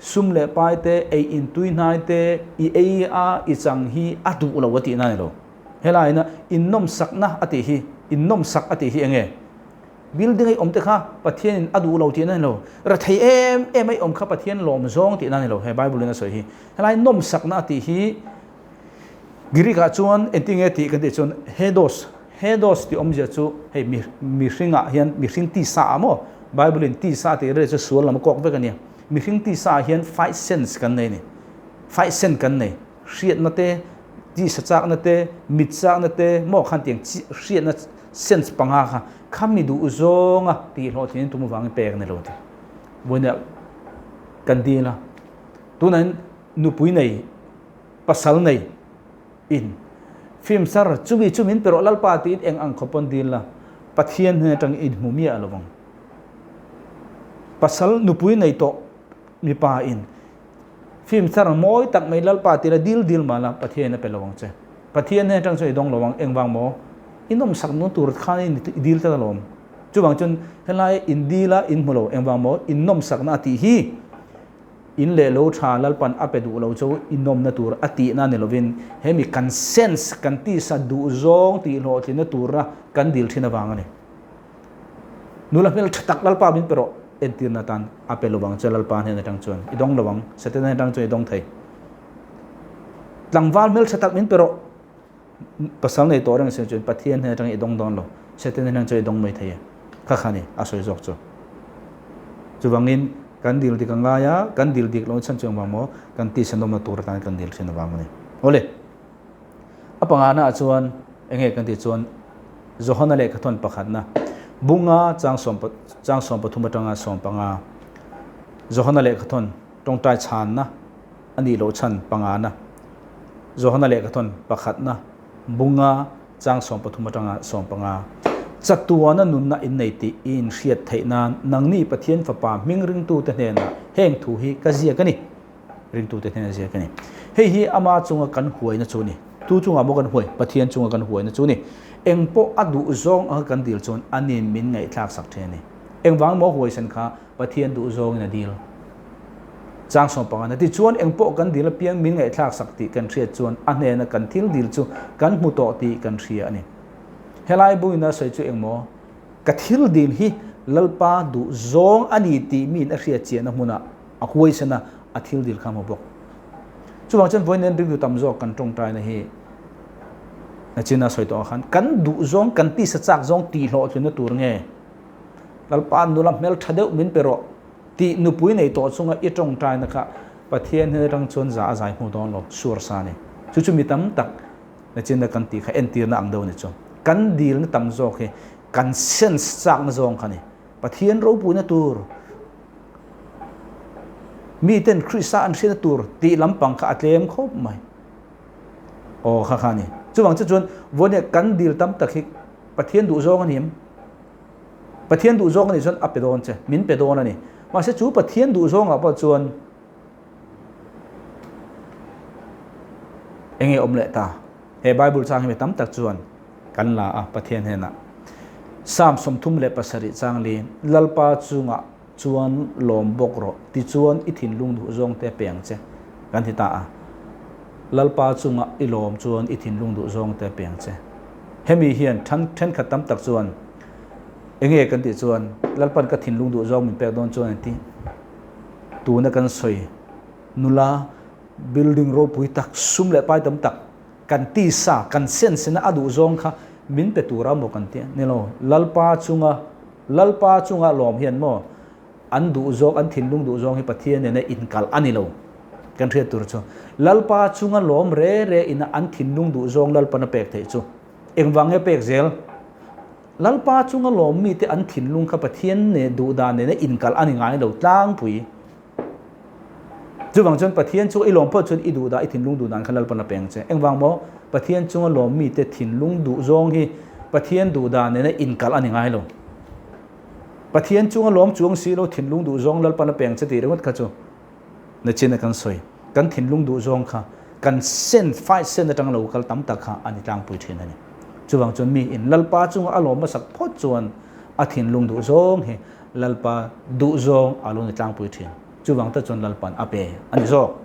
sum le pai te ei in tui nai te i ei a i chang hi atu lo wati na lo helaya na in nom sak na ati hi in nom sak ati hi enge building ai om te kha pathian adu lo ti na lo ra thai em ai om kha pathian lom zong ti na lo he Bible na so hi helai nom sak na ti hi giri ka chuan entinge ti kan ti chuan hedos ti om je chu he mi hringa hian mi hring ti sa mo Bible in ti sa ti re chu sual lam kok ve kan ni mi hring ti sa hian 5 cents kan nei ni 5 cent kan nei hriat na te ti sa chak na te mit chak na te mo khan tiang hriat na sense panga kha khami du zonga ti lo tin tu mu wang pek ne lo ti boina kan di la tunan nu pui nei pasal nei in film sar chumin pero lal pa ti eng ang khopon din la pathian he tang in mumia alawang pasal nu pui nei to mi pa in film sar moi tak mai lal pa ti la dil mala pathian na pelawang che pathian he tang choi dong lawang eng wang mo inom sak nu tur khan in dil ta lom chuwang chun helai in dila in mulo eng wang mo inom sak na ti hi in le lo tha lal pan apedu lo cho inom na tur ati na ne lovin hemi kan sense kan ti sa du zong ti lo ti na tur na kan dil thina wang ani nula mel tak lal pa bin pero entir na tan apelo wang chalal pa ne na tang chuan idong lawang seten na tang chu idong thai tlangwal mel chatak min pero pasal nei to rang se chu pathian ne tang idong don lo seten na tang chu idong mai thai kha khani asoi jok chu chuwangin kan dil dik anga ya kan dil dik lo chan chung ma mo kan ti sanom na tur tan kan dil sin wa mani ole apanga na chuan enge kan ti chuan zohana le ka thon pakhat na bunga chang som pathuma tanga som panga zohana le ka thon tong tai chan na ani lo chan panga na zohana le ka thon pakhat na bunga chang som pathuma tanga som panga chatuana nunna in nei ti in hriat theina nangni pathian fapa ming ring tu te hena heng thu hi ka zia kani ring tu te hena zia kani hei hi ama chunga kan huai na chuni tu chunga mo kan huai pathian chunga kan huai na chuni engpo adu zong a kan dil chun anin min ngai thlak sak theni engwang mo huai san kha pathian du zong na dil chang som panga na ti chuan engpo kan dil piang min ngai thlak sak ti kan thriat chuan a hne na kan thil dil chu kan mu to ti kan thria ani helai buina sei chu engmo kathil din hi lalpa du zong ani ti min a hria chian a hmuna a huai sana a thil dil kham bok chuwang chen voinen ring du tam zo kan tong tai na hi na china soi to khan kan du zong kan ti sa chak zong ti hlo thuna tur nge lalpa nu lam mel thadeu min pero ti nu pui nei to chunga i tong tai na kha pathian he rang chon za zai hu don lo sur sa ne chu mi tam tak na china kan ti kha entir na ang do ne chu kan dil na tam zo ke kan sense chak na zong khani pathian ro pu na tur mi ten krista an sina tur ti lampang kha atlem khop mai o kha khani chuwang chuan vone kan dil tam tak hi pathian du zong anim pathian du zong ani chuan apedon che min pedon ani ma se chu pathian du zong apa chuan enge omle ta he bible chang hi tam tak chuan kan la a pathian hena sam som thum le pasari changli lalpa chunga chuan lom bok ro ti chuan i thin lung du zong te peng che kan thi ta a lalpa chunga i lom chuan i thin lung du zong te peng che hemi hian then khatam tak chuan enge kan ti chuan lalpan ka thin lung du zong min pek don chuan ti tu na kan soi nula building ro pui tak sum le pai tam tak kan ti sa kan sense na adu zong kha min pe tura mo kan ti nelo lalpa chunga lom hian mo an du zong an thin lung du zong hi pathian ne in kal ani lo kan thre tur chu lalpa chunga lom re in an thin lung du zong lalpa na pek thei chu engwang e pek zel lalpa chunga lom mi te an thin lung kha pathian ne du da ne in kal ani ngai lo tlang pui chuwang chon pathian chu i lom po chun i du da i thin lung du dan khan lalpa na peng che engwang mo pathian chunga lom mi te thin lung du zong hi pathian du da ne in kal ani ngai lo pathian chunga lom chuang si lo thin lung du zong lalpa na peng che ti rewat kha chu na china kan soi kan thin lung du zong kha kan sen fai sen atang lo kal tam tak kha ani tang pui thin ani chuwang chon mi in lalpa chunga alom ma sak phot chuan a thin lung du zong he lalpa du zong alon tang pui thin chuwang ta chon lalpan ape ani zo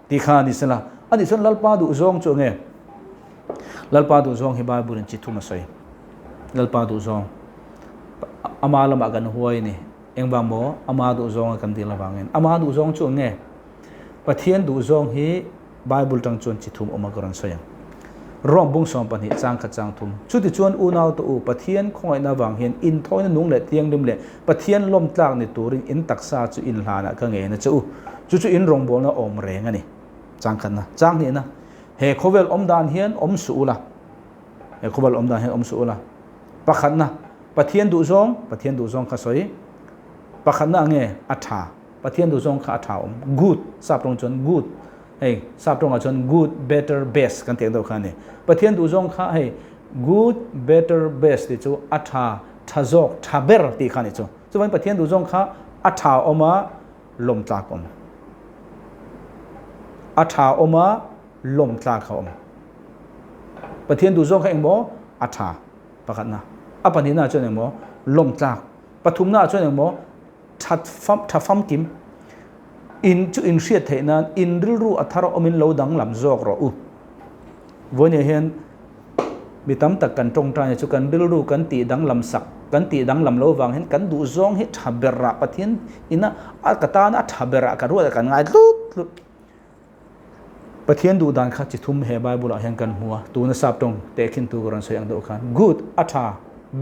ti kha ni sala ani son lalpa du zong chu nge lalpa du zong hi bible in chi thuma soi lalpa du zong ama lama kan huai ni engwang mo ama du zong kan dil lawangin ama du zong chu nge pathian du zong hi bible tang chon chi thum oma karan soya rong bung som pani chang kha chang thum chuti chuan u naw to u pathian khoi na wang hian in thoina nung le tiang dim le pathian lom tlak ni turin in taksa chu in hlana ka nge na chu chu in rong bol na om reng ani chang khan na chang ni na he khovel om dan hian om su la he khovel om dan hian om su la ประคันนะประเทียนดูซองข้าสวยประคันนะเงี้ยอัฐาประเทียนดูซองข้าอัฐาgood ทราบตรงจน good เฮ้ทราบตรงจน good better best กันเตียงตัวข้านี่ประเทียนดูซองข้าให้ good better best ที่จูอัฐาทะจอกทะเบรตีข้านี่จูวันประเทียนดูซองข้าอัฐาออกมาลมตากอัฐาออกมาลมตากเขาประเทียนดูซองข้าเองบ่อัฐาประคันนะอปันนี้น่าจะอย่างโมลมจากปฐุมน่าจะอย่างโมทัดฟัมกิมอินจุอินเชียดเทนันอินริรูอัทารอมินโลดังลำจอกรอวันนี้เห็นมีตั้มตักกันตรงใจจุกันริรูกันตีดังลำสักกันตีดังลำโลวังเห็นกันดูซองเห็นทับเบระปะเทียนอินะอัลกตานะทับเบระกันรู้แต่กันง่ายลุดปะเทียนดูดันข้าจิทุ่มเฮบายบุระเห็นกันหัวตัวนั้นสับตรงเตะขึ้นตัวกันเสียงดูกัน good อัฐา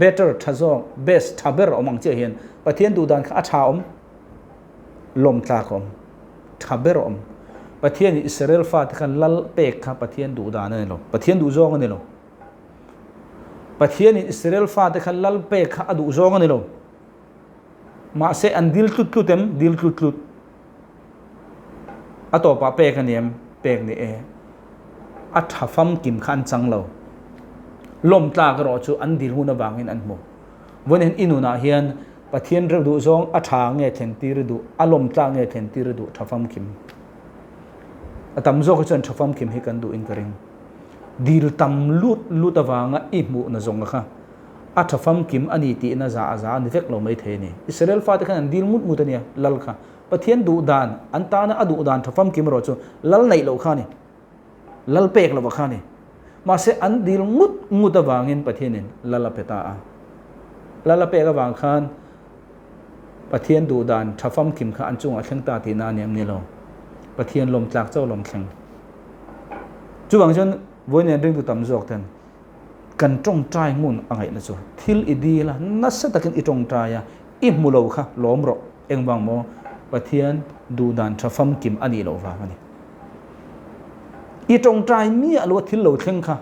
better ทะจอก best ทับเบระอมังเจเห็นปะเทียนดูดันข้าอัฐาลมตากทับเบระปะเทียนอิสราเอลฟาที่กันลัลเปกข้าปะเทียนดูดานนี่หรอปะเทียนดูซองนี่หรอปะเทียนอิสราเอลฟาที่กันลัลเปกข้าดูซองนี่หรอมาเสอันดิลทุดดิลทุดอัตโตปะเปกันเนี่ยเปกนี่อัฐฟัมกิมขันจังเราลมตากรอจูอันดิลหุนบางอินอันโมวันนี้อินุนาเฮียนปะเทียนฤดูซองอัฐาเงี้ยเทนตีฤดูอารมณ์ตาเงี้ยเทนตีฤดูทัฟัมกิมตำโจกจนทัฟัมกิมให้กันดูอินกริงดิลตำลุดวางอิมูนจงค่ะอัฐฟัมกิมอันนี้ตีน่าจะนี่เฟกเราไม่เทนี่อิสราเอลฟาติกันดิลมุดเนี่ยลัลค่ะปะเทียนดูดานอันตานะอดูดานทัฟัมกิมรอจูลัลในเราค่ะนี่ลัลเปกเราบ่ค่ะนี่มาเสอันดิลมุดวางอินปะเทียนินลัลเปตาลัลเปกวางขันปะเทียนดูดานทัฟัมกิมค่ะอันจงอันเข่งตาตีนาเนี่ยนี่เราปะเทียนลมจากเจ้าลมแข็งจู่บางชนวันนี้เรื่องดูตำจอกทันกันจงใจงุนอะไรนะจู่ทิลอีดีละนัสตะกันอีจงใจอิมุโลค่ะล้อมรอเอ็งบางโมปะเทียนดูดานทัฟัมกิมอันนี้เราว่ามันนี่อีจงใจมีอะไรวะทิลโลแข็งค่ะ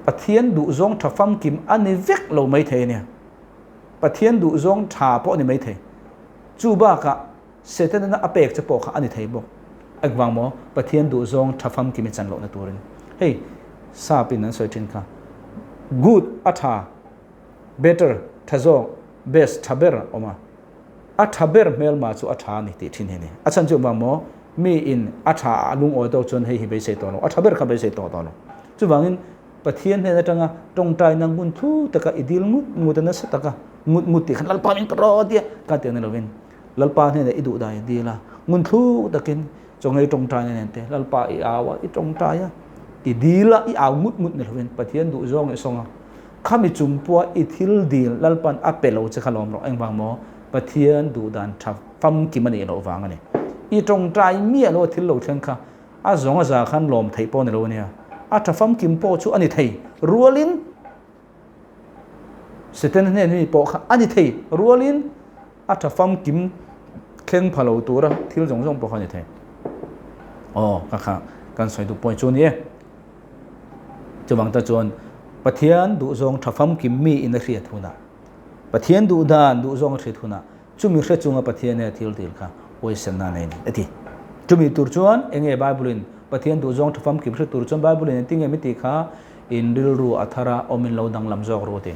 ปะเทียนดูซงทัฟัมกิมอันนี้เวกเราไม่เทเนี่ยปะเทียนดูซงชาปอนี่ไม่เทจู่บ้ากะเสร็จแล้วนะอเปกจะปอกอันนี้เทบอกไอ้วางโมปะเทียนดูซงทัฟัมกิมจันโลนะตัวนึงเฮ้ยซาปินนั้นสวยจริงค่ะ good อัฐา better ทะจอก best ทับเบรออกมาอัฐาเบรเมลมาจู่อัฐานี่ติดที่นี่อาจารย์จู่วางโมมีอินอัฐาลุงโอโตจนให้ไปเสยตัวเราอัฐาเบรขับไปเสยตัวเราจู่วางอินปะเทียนเนี่ยจังอ่ะตรงใจนังบุญทูตะกะอิดิลมุดนั้นสัตตะกะมุดติขันลัลปามินกรอเดียกันเตียนเราเวนลัลปาเนี่ยอิดูได้ดีละมุนทูตะกินจงให้ตรงใจเนี่ยเตลัลปาอีอาวะอีตรงใจอ่ะอีดีละอีอาวมุดเนี่ยเราเวนปะเทียนดูจงไอ้สงอ่ะข้ามีจุ่มปัวอีทิลดีลัลปันอัปเปโลจะขลอมเราเองบางโมปะเทียนดูดันทับฟัมกิมันนี่เราฟังกันนี่อีตรงใจเมียเราทิลเราเช่นค่ะอาจงอาจารย์ขันลมไทยปอนเราเนี่ยอาจจะฟังกิมโปชูอันนี้ไทยรัวลินเสร็จแล้วเนี่ยนี่โปค่ะอันนี้ไทยรัวลินอาจจะฟังกิมเข่งพะโล้ตัวละที่เราจงโปค่ะนี่ไทยอ๋อค่ะการใส่ดูปอยจูนี่จะวางตาจวนปะเทียนดูจงทับฟังกิมมีอินเดียทุนะปะเทียนดูดานดูจงเสียทุนะจุมีเสียจงปะเทียนเนี่ยที่ค่ะโอ้ยเสนาเนี่ยนี่ที่จุมีตัวจวนเองไอ้บาบิลินปะเทียนดูจงทับฟัมกิมสุดตัวจนบาบุเลนติ้งเอมิติค่ะอินริลรูอัธาระอมินเลาดังลำจอกรูเต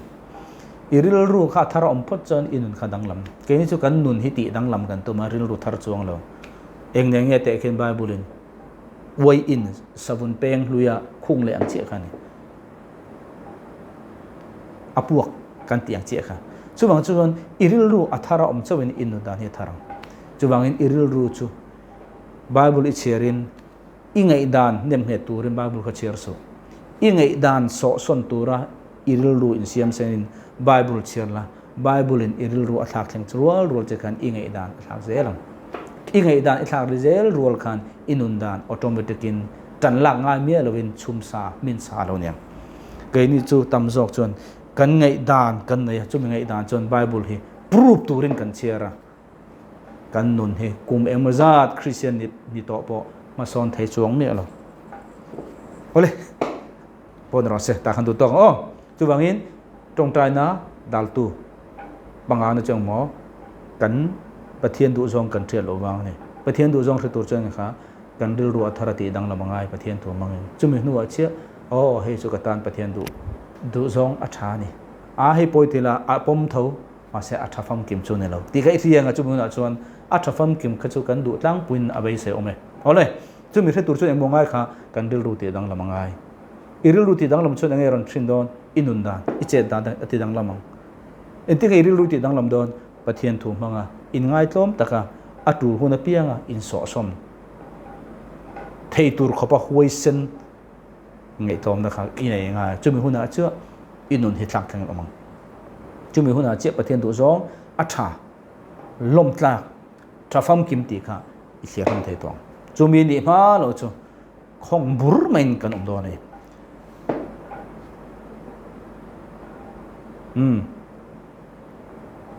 อิริลรูค่ะอัธาระอมพดจนอินุนค่ะดังลำเกนี่จุกันนุนฮิติดังลำกันตัวมาริลรูทาร์จวงเราเองเนี่ยเงี้ยแต่เข็นบาบุเลนวัยอินสวุนเปงลุยาคุ้งเลยอังเจียค่ะนี่อปวกกันตีอังเจียค่ะจุบังจุนอิริลรูอัธาระอมเจ้าเป็นอินุนดานเฮทารังจุบังอินอิริลรูจูบาบุลิเชรินอิงไอดานเนมเหตุรินบาบุลขเชียร์สุอิงไอดานโซส่วนตัวระอิริลรูอินเซียมเซนินบาบุลเชียร์ละบาบุลินอิริลรูอัตลักษณ์รัวรัวจะกันอิงไอดานอัตลักษณ์เซลังอิงไอดานอัตลักษณ์เซลรัวกันอินุนดานออโตเมติกินจันหลังง่ายเมียเราเป็นชุมซามินซาเราเนี่ยเกนี่จูตำจอกจนกันไงดานกันเนี่ยจุ่มไงดานจนบาบุลเฮปรูปตัวรินกันเชียร์กันนุนเฮกุมเอมซาดคริสเตียนนิโตปมาสอนไทยจวงเนี่ยหรอโอ้เลย ปนรอเสตาขันตุตองอ๋อจุบังอินตรงใจนะดัลตูบางอันจังหมอกันประเทศดูจงกันเทียนโลวังเนี่ยประเทศดูจงคือตัวเจ้าค่ะกันดิลรัวธารตีดังละมังไงประเทศตัวมังจุ่มหัวเชี่ยโอ้ให้สุกตันประเทศดูจงอัชานี่ให้ปอยทีละปมเท้ามาเสียอัชฟัมกิมจูเนี่ยเราตีกันอีกอย่างจุ่มหัวชวนอัชฟัมกิมขจุกันดูตั้งปุ่นเอาไปเสียอมเลยเอาเลยจุ่มให้ตัวเจ้าเองมองไงค่ะกันดิลรัวตีดังละมังไงอิริลรัวตีดังละมันชวนยังไงรันชินโดนอินุนดานอิเจดานตีดังละมังอินที่อิริลรัวตีดังละมันโดนประเทศถูกมังอ่ะอินง่ายต้มตะกะอัตุหุ่นเปียงอ่ะอินสอสมเทตุรขบหวยเซนไงต้มนะครับอินอะไรง่ายจุ่มหุ่นอ่ะเชื่ออินุนฮิตลักทั้งมังจุ่มหุ่นอ่ะเจ็บประเทศถูกร้องอัชาลมตากทราฟัมกิมตีค่ะอิเสียกันเทตองจุ่มนี่มาแล้วจู่คงบุรมันกันโดนเลย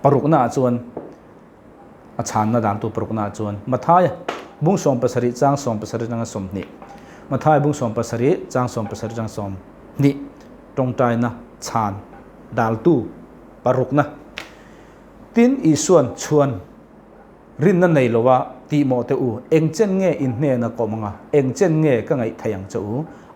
ปรุกนาจวนอาชานนาดามตัวปรุกนาจวนมาท้ายบุ้งสมภาษาริจางสมภาษาริจางสมนี่มาท้ายบุ้งสมภาษาริจางสมภาษาริจางสมนี่ตรงใจนะชานดาลตูปรุกนะตินอีส่วนชวนรินนั่นในโลวะตีโมเตอูเอ็งเจนเงอินเนนะก็มังอ่ะเอ็งเจนเงก็ไงทยังจู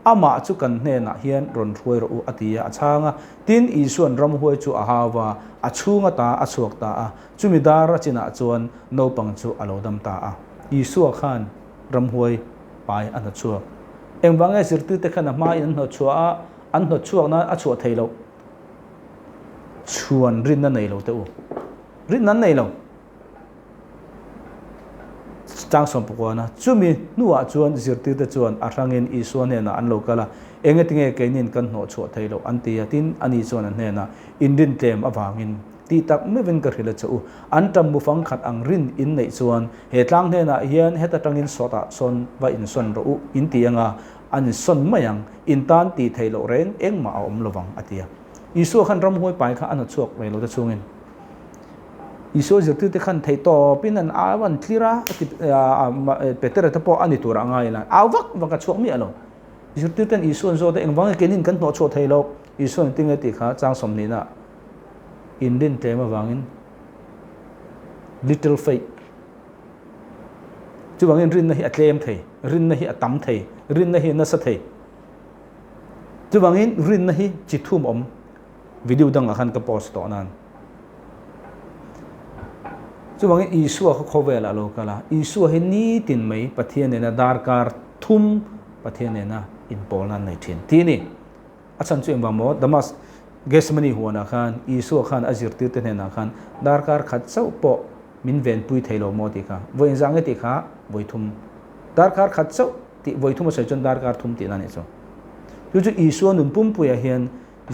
อามาจุกันเนนะเฮียนรอนรวยรูอติยาช่างตินอีส่วนรำหวยจูอาฮาวาอาชูงตาอาชวกตาจุมิดาราจินะจวนโนปังจูอโลดัมตาอีสัวขันรำหวยไปอันชัวเอ็งวังไอสิรติเตขันมาอันชัวอันชัวนั้นอาชัวไทยเราชวนรินนั่นในเราเตอูรินนั่นในเราจางสมปกวนะจุมีนัวจวนสิรติเตจวนอารังเงินอีส่วนเนี่ยนะอันโลกละเองติงเอเกนินกันหัวชัวไทยเราอันตีตินอันนี้ส่วนนั้นเนี่ยนะอินดินเต็มอวางินตีตักไม่เป็นกระหิลจูอันจำบุฟังขัดอังรินอินในส่วนเหตุลังเนี่ยนะเฮียนเหตุตังอินสอตะส่วนว่าอินส่วนรู้อินตียงอันส่วนไม่ยังอินตันตีไทยเราเร่งเองมาเอาระวังอติยอีส่วนขันรำห้วยไปข้าอันชัวไปเราจะช่วงเงินอีส่วนจะตื่นขันไทยต่อปีนั้นอาวันที่ระเปเตอร์ทัพอันนี้ตัวร่างไงล่ะอาวักวังกัดช่วงมีอะไรจุดที่เป็นอีส่วนโซเดเองวังเกนินกันหัวชัวไทยเราอีส่วนติงเอติขาจางสมนี้นะอินเดียนเทมาวังอิน little faith จุวังอินรินนะฮิอัตเลมไทยรินนะฮิอัตตัมไทยรินนะฮินัสไทยจุวังอินรินนะฮิจิตทุ่มวิดีโอดังอาคันกับโพสต์ต่อนั้นจุวังอินอีสัวเขาเวลาโลกาลาอีสัวเห็นนี้ตินไหมประเทศเนี่ยนะดาร์การทุ่มประเทศเนี่ยนะอินโปแลนด์ในทีนที่นี่อาจารย์ช่วยบอกว่าดามัสเกสมันนี่หัวนักขันอีสัวขันอาจิรติเตนนักขันดาร์การขัดเจ้าปอมินเวนปุยไทยโลโมติค่ะวัยจังเอติค่ะวัยทุ่มดาร์การขัดเจ้าติวัยทุ่มมาใส่จนดาร์การทุ่มตินั่นเองจ้ะจู่ๆอีสัวนุ่นปุ่มปุยเฮียน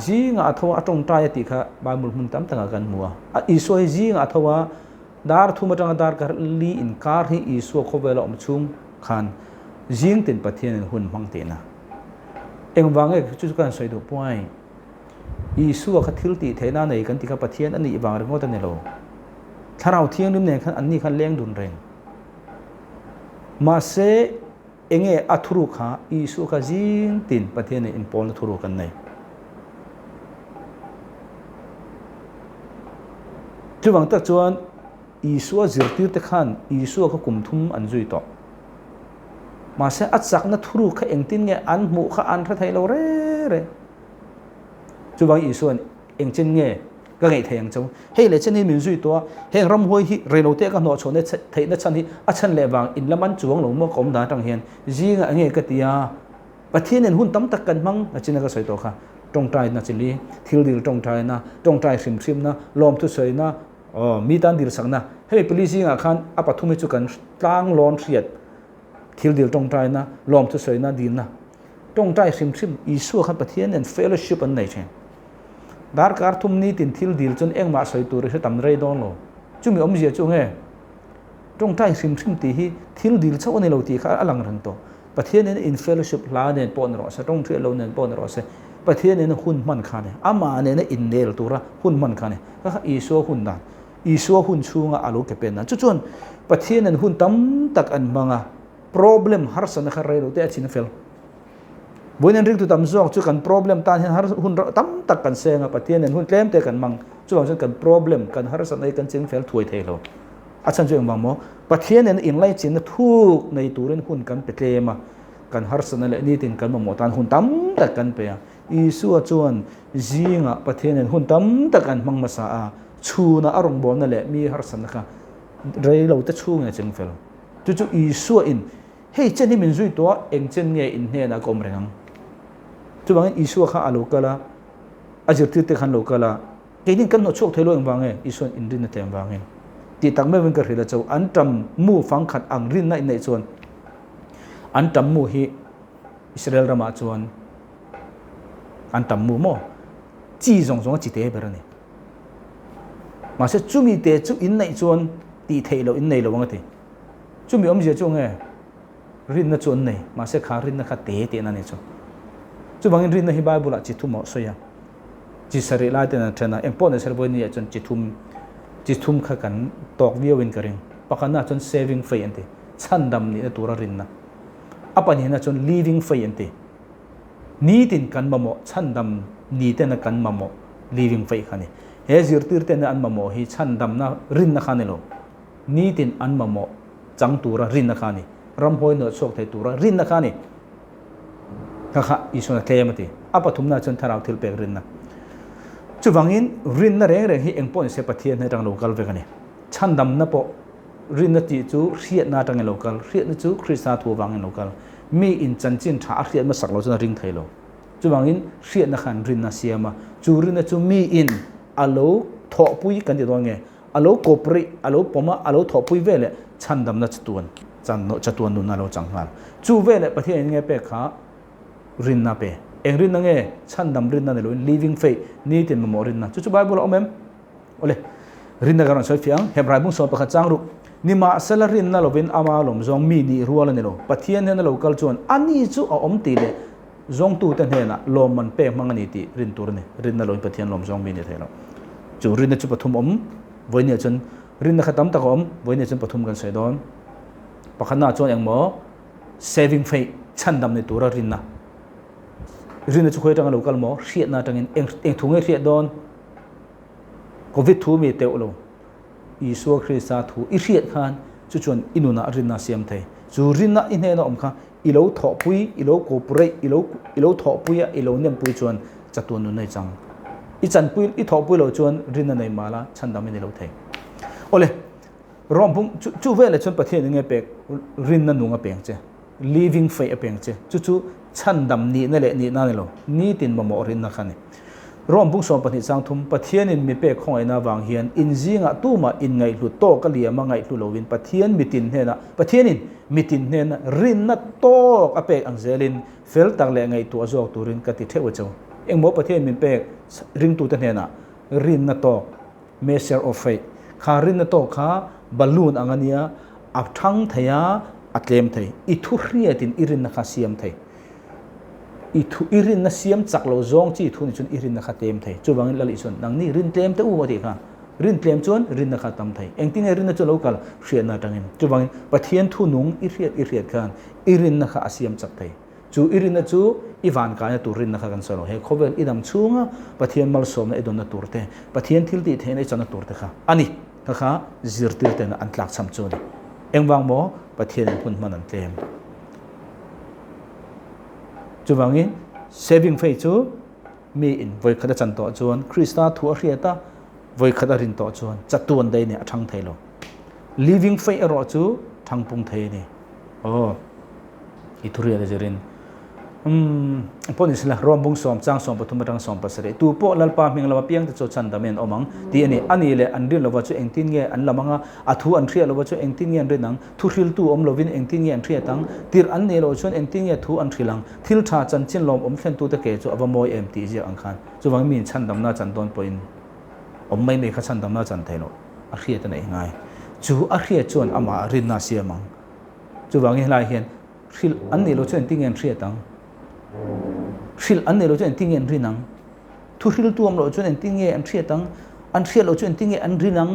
จีงอาทว่าตรงใจติค่ะบางมุลมุนตั้มตั้งกันมัวอีสัวจีงอาทว่าดาร์ทุ่มมาจังดาร์การลีอินการให้อีสัวเขาเวลาชุ่มขันจีงตินประเทศนั้นหุ่นมังตินะเอ็งวังเอกจู่ๆกันใส่ดูป่วยอีสัวขัดทิลติเทน่าในกันที่กับประเทศอันนี้บางเรื่องก็ตันเนี่ยเราถ้าเราเที่ยงนิดหนึ่งขันอันนี้ขันเลี้ยงดุนแรงมาเสเองอัทุรุขาอีสัวขัดจีงตินประเทศในอินโปลทุรุกันในจู่วังตักจวนอีสัวจิรติเตขันอีสัวเขากุมทุ่มอันจุยต่อมาเสอัดสักนัทุรุขเองตินเงอันหมู่ขอันพระไทยเราเร่จู่บางอีส่วนเองเช่นเงี้ยก็ไงเทียงจ้าเฮ้ยเลยเช่นนี้มีจุดตัวเฮ้ยรำหวยเรโนเตกันหนอชนเนี่ยเทียนชั้นที่อัชันเลวังอินละมันจวงหลงเมื่อกรมด่าจังเฮียนจีงเงี้ยก็ตียาประเทศเนี่ยหุ่นตั้มตะกันมั่งนะจีนก็ใส่ตัวค่ะตรงใจนะจิลีทิลดิลตรงใจนะตรงใจซิมนะลมทุเสยนะมีตันดิลสังนะเฮ้ยพลิซีงอาคันอปัทุมิจุกันตั้งร้อนเสียดทิลดิลตรงใจนะลมทุเสยนะดินนะตรงใจซิมอีสัวขันประเทศเนี่ยเฟลชิปอันไหนเช่นดาร์การทุ่มนี้ตินทิลดิลจนเอ็งมาใส่ตัวเรื่องทำไรดอนโลจุ่มอมเสียจุ่มเงี้ยตรงใจซิมตีฮีทิลดิลเช่าในเราตีข้าอลังรันโตประเทศนี้อินเฟลชิปลาเนี่ยปนรอสตรงเที่ยวเราเนี่ยปนรอสประเทศนี้หุ่นมันขาเนี่ยอามาเนี่ยอินเดลตัวละหุ่นมันขาเนี่ยก็อีสัวหุ่นด่านอีสัวหุ่นชูงอาลูกเป็นนะจุ่มประเทศนี้หุ่นตั้มตักอันมังอ่ะ problem ฮาร์สันนะครับเราเตะชินเฟล บุญนั้นเรื่องตุตำซอกจุกัน problem ตานเห็นหาหุ่นตั้มตักกันเสียงปะเทียนเนี่ยหุ่นเต็มเตะกันมังจุกันกัน problem กันหาสันในกันเสียงเฟลถวยเทโลอาจารย์จุงบางโมปะเทียนเนี่ยอินไลจินทุกในตัวเรื่องหุ่นกันไปเตะมากันหาสันในนี่ตินกันมาหมดตานหุ่นตั้มตักกันไปอีสัวจวนจีงะปะเทียนเนี่ยหุ่นตั้มตักกันมังมาสาชูนะอารมณ์บอลนั่นแหละมีหาสันนะคะเรื่องเราจะชูเนี่ยจึงเฟลจู่ๆอีสัวอินเฮ้ยเจนี่มันจุยตัวเองเจนเนี่ยอินเนี่ยนะกอมเริงจู่บางอีสัวข้าอโลกาละอาจจะติดขันโลกาละแค่นี้กันหนวดโชคเทโลเองบางเองอีสัวอินรินนั่นเองบางเองที่ตั้งไม่เป็นกระเรือเจ้าอันจำมู่ฟังขัดอังรินนั่นในส่วนอันจำมู่ฮีอิสราเอลรามาชวนอันจำมู่โม่จีจงจิตเตะเบรนี่มาเสจุมีเตะจุอินในส่วนตีเทโลอินในโลวังตีจุมีอมเสียจงรินนั่นส่วนในมาเสขารินนั่นขัดเตะนั่นในส่วนจุบางรินนั่นฮิบายบุลจิตทุ่มสวยจิตสรีระเตนั่นเท่านั้นเอ็งป้อนในสารบนี่จนจิตทุ่มข้ากันตอกวิววินกระริงปากนั้นจน saving ไฟอันตีชันดำนี่ตัวรินนะอัปนี้นะจน living ไฟอันตีนี่ตินกันมาโมชันดำนี่เตนกันมาโม living ไฟขันนี่เฮจิรติร์เตนอันมาโมฮีชันดำนะรินนะขันนี่โลนี่ตินอันมาโมจังตัวรินนะขันนี่รำพอยเนื้อโชคไทยตัวรินนะขันนี่ข้าอิสุนัทเทมติอัปทุมนาจนทาราวทิลเปกรินนะจุวังอินรินนะเร่งฮีเอ็งปอนเสปเทียนในรังโลกาลเวกันนี่ชันดำนะปอรินนะจีจูเรียดนาตังเงโลกาลเรียดนะจูคริสตาทัววังเงโลกาลมีอินจันจินท่าเรียดมาสักเราจนริงไทยโลจุวังอินเรียดนะขันรินนะเสียมาจูรินนะจูมีอินอโลทอปุยกันเดียวไงอโลโกปริอโลปมาอโลทอปุยเวลชันดำนะจตัวนจันโนจตัวนนุนนาโลจังหันจูเวลประเทศยังไงเปกขารินนาเปเองรินนั่งเงชันดำรินนั่นเลย living faith นี่ติดมาโมรินนะจู่ๆไบเบิลเอาเมมโอเลรินนั่งกันสอยเฟียงเฮบรายมุ่งสอนประคัดจังรุนี่มาเซลรินนั่นเราเป็นอามาลมจงมีนี่รัวเลยนี่เราปะเทียนนั่นเรากัลจวนอันนี้จู่เอาอมตีเลยจงตู้เต็นเฮน่ะลมมันเป๊ะมังนี่ตีรินตัวนี่รินนั่นเราปะเทียนลมจงมีนี่เท่าเราจู่รินนั่นจู่ปฐมอมวันนี้จนรินนั่นขัดตั้มตะกอมวันนี้จนปฐมกันใส่ดอนประคัดหน้าจวนอย่างหมอ saving faith ชันดำในตัวรินนะรินจะคุยทางโลกาลหมอเสียนาทางเองทุ่งเสียดอนโควิดทูมีเตอโลอีสัวคริสตาทูอีเสียขานจุดจวนอินุนารินนาเสียมไทยจูรินนาอินเฮนอมค่ะอีโลทอปุยอีโลโกปุเรอีโลทอปุยอีโลเนียมปุยจวนจัตัวนุนในจังอีจันปุยอีทอปุยโลจวนรินนาในมาลาชันดามินในโลไทยโอเลรอมพุ่งจู่เวลาจนประเทศยังไงเปกรินนาหนุ่งอเปียงเจ living faith อเปียงเจจู่ชันดำนี่นั่นแหละนี่นั่นโลนี่ตินมาโมรินนะขันนี่รวมพุ่งสอนปฏิสังทุมปะเทียนินมีเปกของไอ้นาวางเฮียนอินจีงะตู้มาอินไงหลุดโตกะเลียมาไงหลุดโลวินปะเทียนมิตินเฮนะปะเทียนินมิตินเฮนะรินนัดโตกอเปกอังเซลินเฟลตักแหล่ไงตัวจอกตัวรินกติเทวเจ้าเอ็งบอกปะเทียนมีเปกริงตูตันเฮนะรินนัดโต measure of faith ขารินนัดโตขาบอลลูนอังเนียอับทั้งทยาอัตเลมไทยอิทุเรียตินอิรินนักเสียมไทยอิรินนักเสียมจักโลจงจีทุนจนอิรินนักเต็มไทยจู่บางละลิส่วนนังนี่รินเต็มแต่อุบัติค่ะรินเต็มจนรินนักตั้มไทยเองที่ไงรินนักจนโลกาลเสียนาตังเงินจู่บางปะเทียนทุนุงอิเรียดกันอิรินนักเสียมจักไทยจู่อิรินนักจู่อีวานกันตุรินนักกันสโลเฮโคเวลอิดามชูงะปะเทียนมัลสมในดอนนัตุรเตปะเทียนทิลติเทในจันนัตุรเตค่ะอันนี้ค่ะจิรติรเตนอันตลักซ้ำจูนี่เอ็งวางโมปะเทียนหุ่นมันอันเต็มจู่บางนี้ saving faith จูมีอินไว้ขัดจันต่อจวนคริสต์ทัวเรียตาไว้ขัดรินต่อจวนจัตุวันใดเนี่ยทั้งไทยโล living faith รอจูทั้งปุ่งไทยนี่โอ้อิทุเรียเดจรินพอนี่สิละรวมบุงสอมจ้างสอมปฐุมรังสอมปัสเรตูโปลัลปามิงลาวเปียงจะโจชันดามินอมังที่อันนี้เลยอันเดียวเราว่าจะเองทิ้งเงี้ยอันละมังอาทูอันเทียเราว่าจะเองทิ้งเงี้ยเรื่องนั้นทุริลตูอมเราวินเองทิ้งเงี้ยอันเทียตั้งตีอันนี้เราชวนเองทิ้งเงี้ยทูอันทีหลังทิลชาจันจินลมอมเข็นตูตะเกจอวมอยตีเจียอังคารจะวางมีชันดำนาจันตอนปอยอมไม่มีขัดชันดำนาจันไทยโนอาเทียตั้งไหนง่ายจูอาเทียชวนอามารินนาเซียมังจะวางเงี้ยลายเห็นทิลอันนี้เราชวนทิ้งเงี้ยเทียตั้งสิลอันนี้เราจะเห็นทิ้งเงินรินังทุสิลตัวเราจะเห็นทิ้งเงินอันเสียตังอันเสียเราจะเห็นทิ้งเงินอันรินัง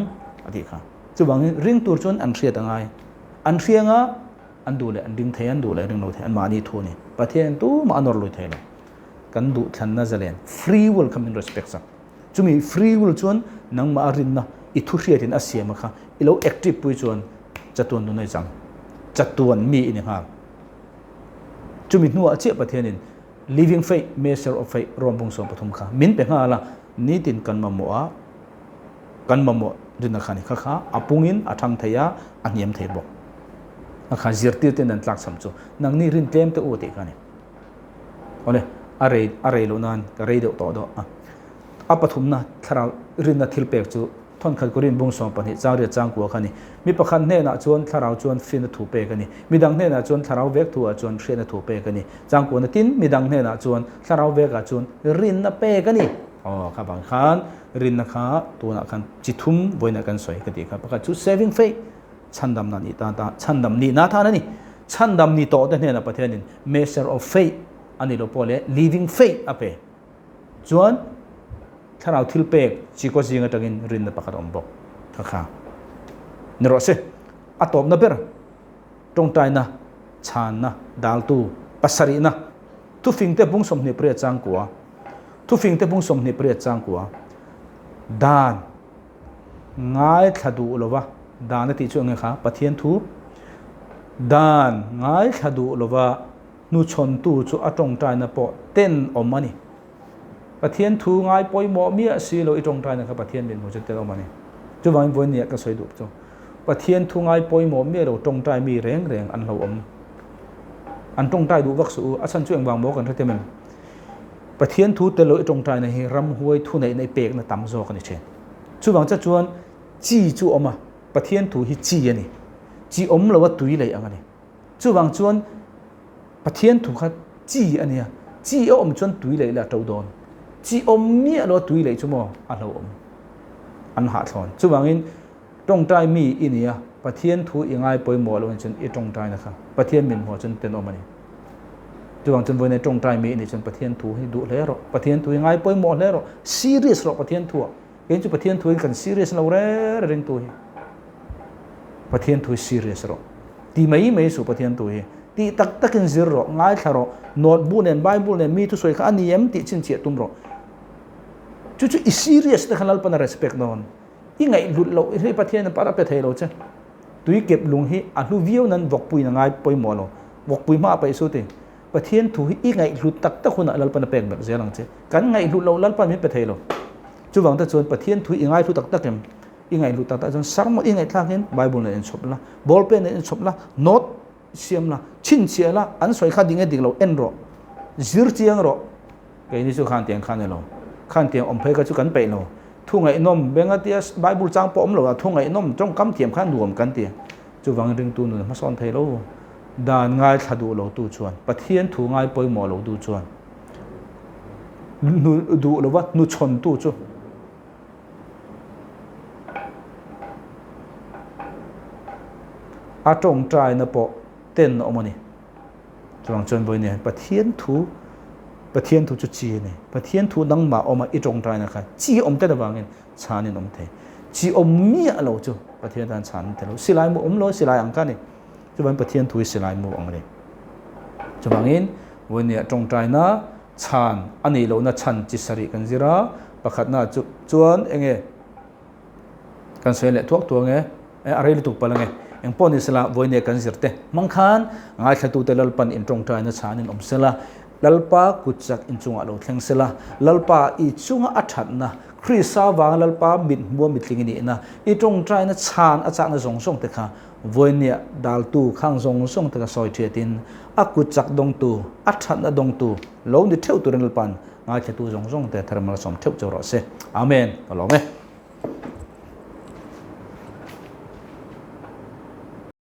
อะไรค่ะจะวางริงตัวจนอันเสียตังไงอันเสียงะ อันดูเลยอันดึงเทอันดูเลยดึงโนเทอันมานี่ทูนี่ประเทศตู้มาอันนอร์ลุยเทเลยกันดูทันน่าจะเล่น free will คำนึง respect สักจุมี free will ชวนนังมารินนะอิทุเรียตินอาเซียมาค่ะอีโล active ปุยชวนจัตุนดูในจังจัตุนมีอินฮาจุมีนัวเจี๊ยประเทศนี้ living faith measure of faith รวมพงศปฐมค่ะมินเป็นฮาละนี่ตินกันมาหมัวดุนขันนี่ข้าอาปุงินอาทังทยาอันยมเทบกข้าจิรติเตนันตลักสัมจูนังนี่รินเต็มเตอโอติกันนี่โอเลอะไรโลนันก็เรย์เดอต่อดอาปฐุมนะถ้าเรารินนัทิลเปกจูท่อนขัดกุรินบงสองปนิจาวเรียจางกัวกันนี่มีประคันเน่นะจวนถ้าเราจวนฟินถูเปกันนี่มีดังเน่นะจวนถ้าเราเวกตัวจวนเชียนถูเปกันนี่จางกัวนะตินมีดังเน่นะจวนถ้าเราเวกจวนรินนัเปกันนี่อ๋อครับบางครั้งรินนะคะตัวนักขันจิตทุ่มไว้ในกันสวยกันดีครับประกาศชุด saving faith ชันดำนันนี่ตาชันดำนี่นาท่านั่นนี่ชันดำนี่โตแต่เนี่ยนะประเทศนี้ measure of faith อันนี้เราพูดเลย living faith อะเป้จวนถ้าเราทิลเปกจีก็จีงตักินรินนับประกาศอมบอกค่ะนี่รอสิอัตบนับเปอร์ตรงใจนะชานนะดาลตูปัสรีนะทุกฟิงเตปุงสมนิเปรียจังกัวทุกฟิงเตปุงสมนิเปรียจังกัวดานง่ายขดูลวะดานที่ช่วยไงคะปะเทียนทูดานง่ายขดูลวะนูชนตูจูอัตรงใจนะปอเต้นออกมานี่ปะเทียนทูง่ายปอยหมอเมียสีเราอีตรงใจนะครับปะเทียนเป็นหัวใจเต้นออกมานี่จุบันวันนี้ก็สวยดุจ้ะปะเทียนทูง่ายปอยหมอเมียเราตรงใจมีแรงอันเราอันตรงใจดูวักสูอาชันช่วยบางบอกกันที่เต็มปะเทียนทูเตลอยตรงใจในรำห้วยทูในเปกนะต่ำโซกันนี่เช่นจุบังจะจวนจีจูออกมาปะเทียนทูฮิจีอันนี้จีอมเราว่าตุยเลยอันนี้จุบังจวนปะเทียนทูขัดจีอันนี้จีอมจวนตุยเลยละเจ้าโดนจีอมเมียเราตุยเลยชั่วโมงอันเราอันหาทอนจุบังอินตรงใจมีอินี่ปะเทียนทูยังไงปอยหมอเราจนอีตรงใจนะครับปะเทียนมินหัวจนเต็นออกมานี่จุบังจนวันในตรงใจมีนี่จนปะเทียนทูให้ดูเลยหรอปะเทียนทูยังไงปอยหมอเลยหรอ serious หรอปะเทียนทูเห็นจุปะเทียนทูกัน serious เราเรื่องตัวปะเทียนทู serious หรอที่ไม่สู่ปะเทียนทูที่ตักกินซิร์หรอง่ายแค่หรอโน้ตบุ๊กเนี่ยไบเบิลเนี่ยมีทุกส่วนข้านี่ยังติดชินเจียตุ้มหรอจุ serious แต่ขนาดปน respect นอนยังไงหลุดเราที่ปะเทียนนั้นปาราเปเทโลใช่ตุยเก็บลุงที่อันลูวิวนั้นวกปุยง่ายปอยหมอเราวกปุยมาไปสุดที่ปะเทียนทูยังไงหลุดตักคนนั้นเราปนเปกแบบเสียหลังเจ้กันไงหลุดเราปนไม่เปเทโลจุบังแต่ส่วนปะเทียนทุยยังไงทุตักเข็มยังไงทุตักจนสารหมดยังไงทางเห็นไบเบิลเนี่ยชอบละบอลเป็นเนี่ยชอบละโน้ตเสียมละชินเสียละอันสวยข้าดิ่งดิ่งเราเอ็นรอจิรเจียงรอไอ้นี่สุขันเตียงขันเนี่ยเราขันเตียงอมเพก็จุกันไปเราทุ่งไอ้นมเบงเตียสไบเบิลจางปอมเราทุ่งไอ้นมจ้องกำเทียมขันรวมกันเตียจุบังดึงตัวนึงมาสอนไทยเราด่านง่ายถ้าดูเราดูชวนปะเทียนถูง่ายปอยหมอเราดูชวนดูเราว่านูชนตู้จูอาจงใจนะปอเต้นออกมานี่จวงจนบ่อยเนี่ยปะเทียนทูจุจีเนี่ยปะเทียนทูนังมาออกมาอีจงใจนะครับจีอมเต้นบางเงินชานี่นมเทจีอมเมียเราจูปะเทียนทานชานเทเราสิลายมืออมเราสิลายอังกันนี่จวนปะเทียนทูสิลายมือออกมานี่จวงเงินวันเนี่ยจงใจนะชานอันนี้เรานะชันจิสริกันจิระประคัดนะจวนเองเงกันเสียเละทุกตัวเงอะไรเลยถูกปะละเงยังป้อนอิสระวันนี้กันจิรเตมังคันง่ายแค่ตัวเตลปันอินตรงใจนะชานินอมเสละลลปากุจักอินจุงอาโลเทงเสละลลปาอีจุงอัฐนะคริสาวางลลปาบิดบัวบิดลิงนี่นะอีตรงใจนะชานอาจารย์นะส่งเตค่ะวันนี้ดาลตูข้างส่งเตค่ะซอยเทียตินอากุจักดงตูอัฐนะดงตูโลนี่เท่าตัวเรนลปันง่ายแค่ตัวส่งเตะธรรมะสมเท่าจะรอเสอาเมนอัลลอฮ์เม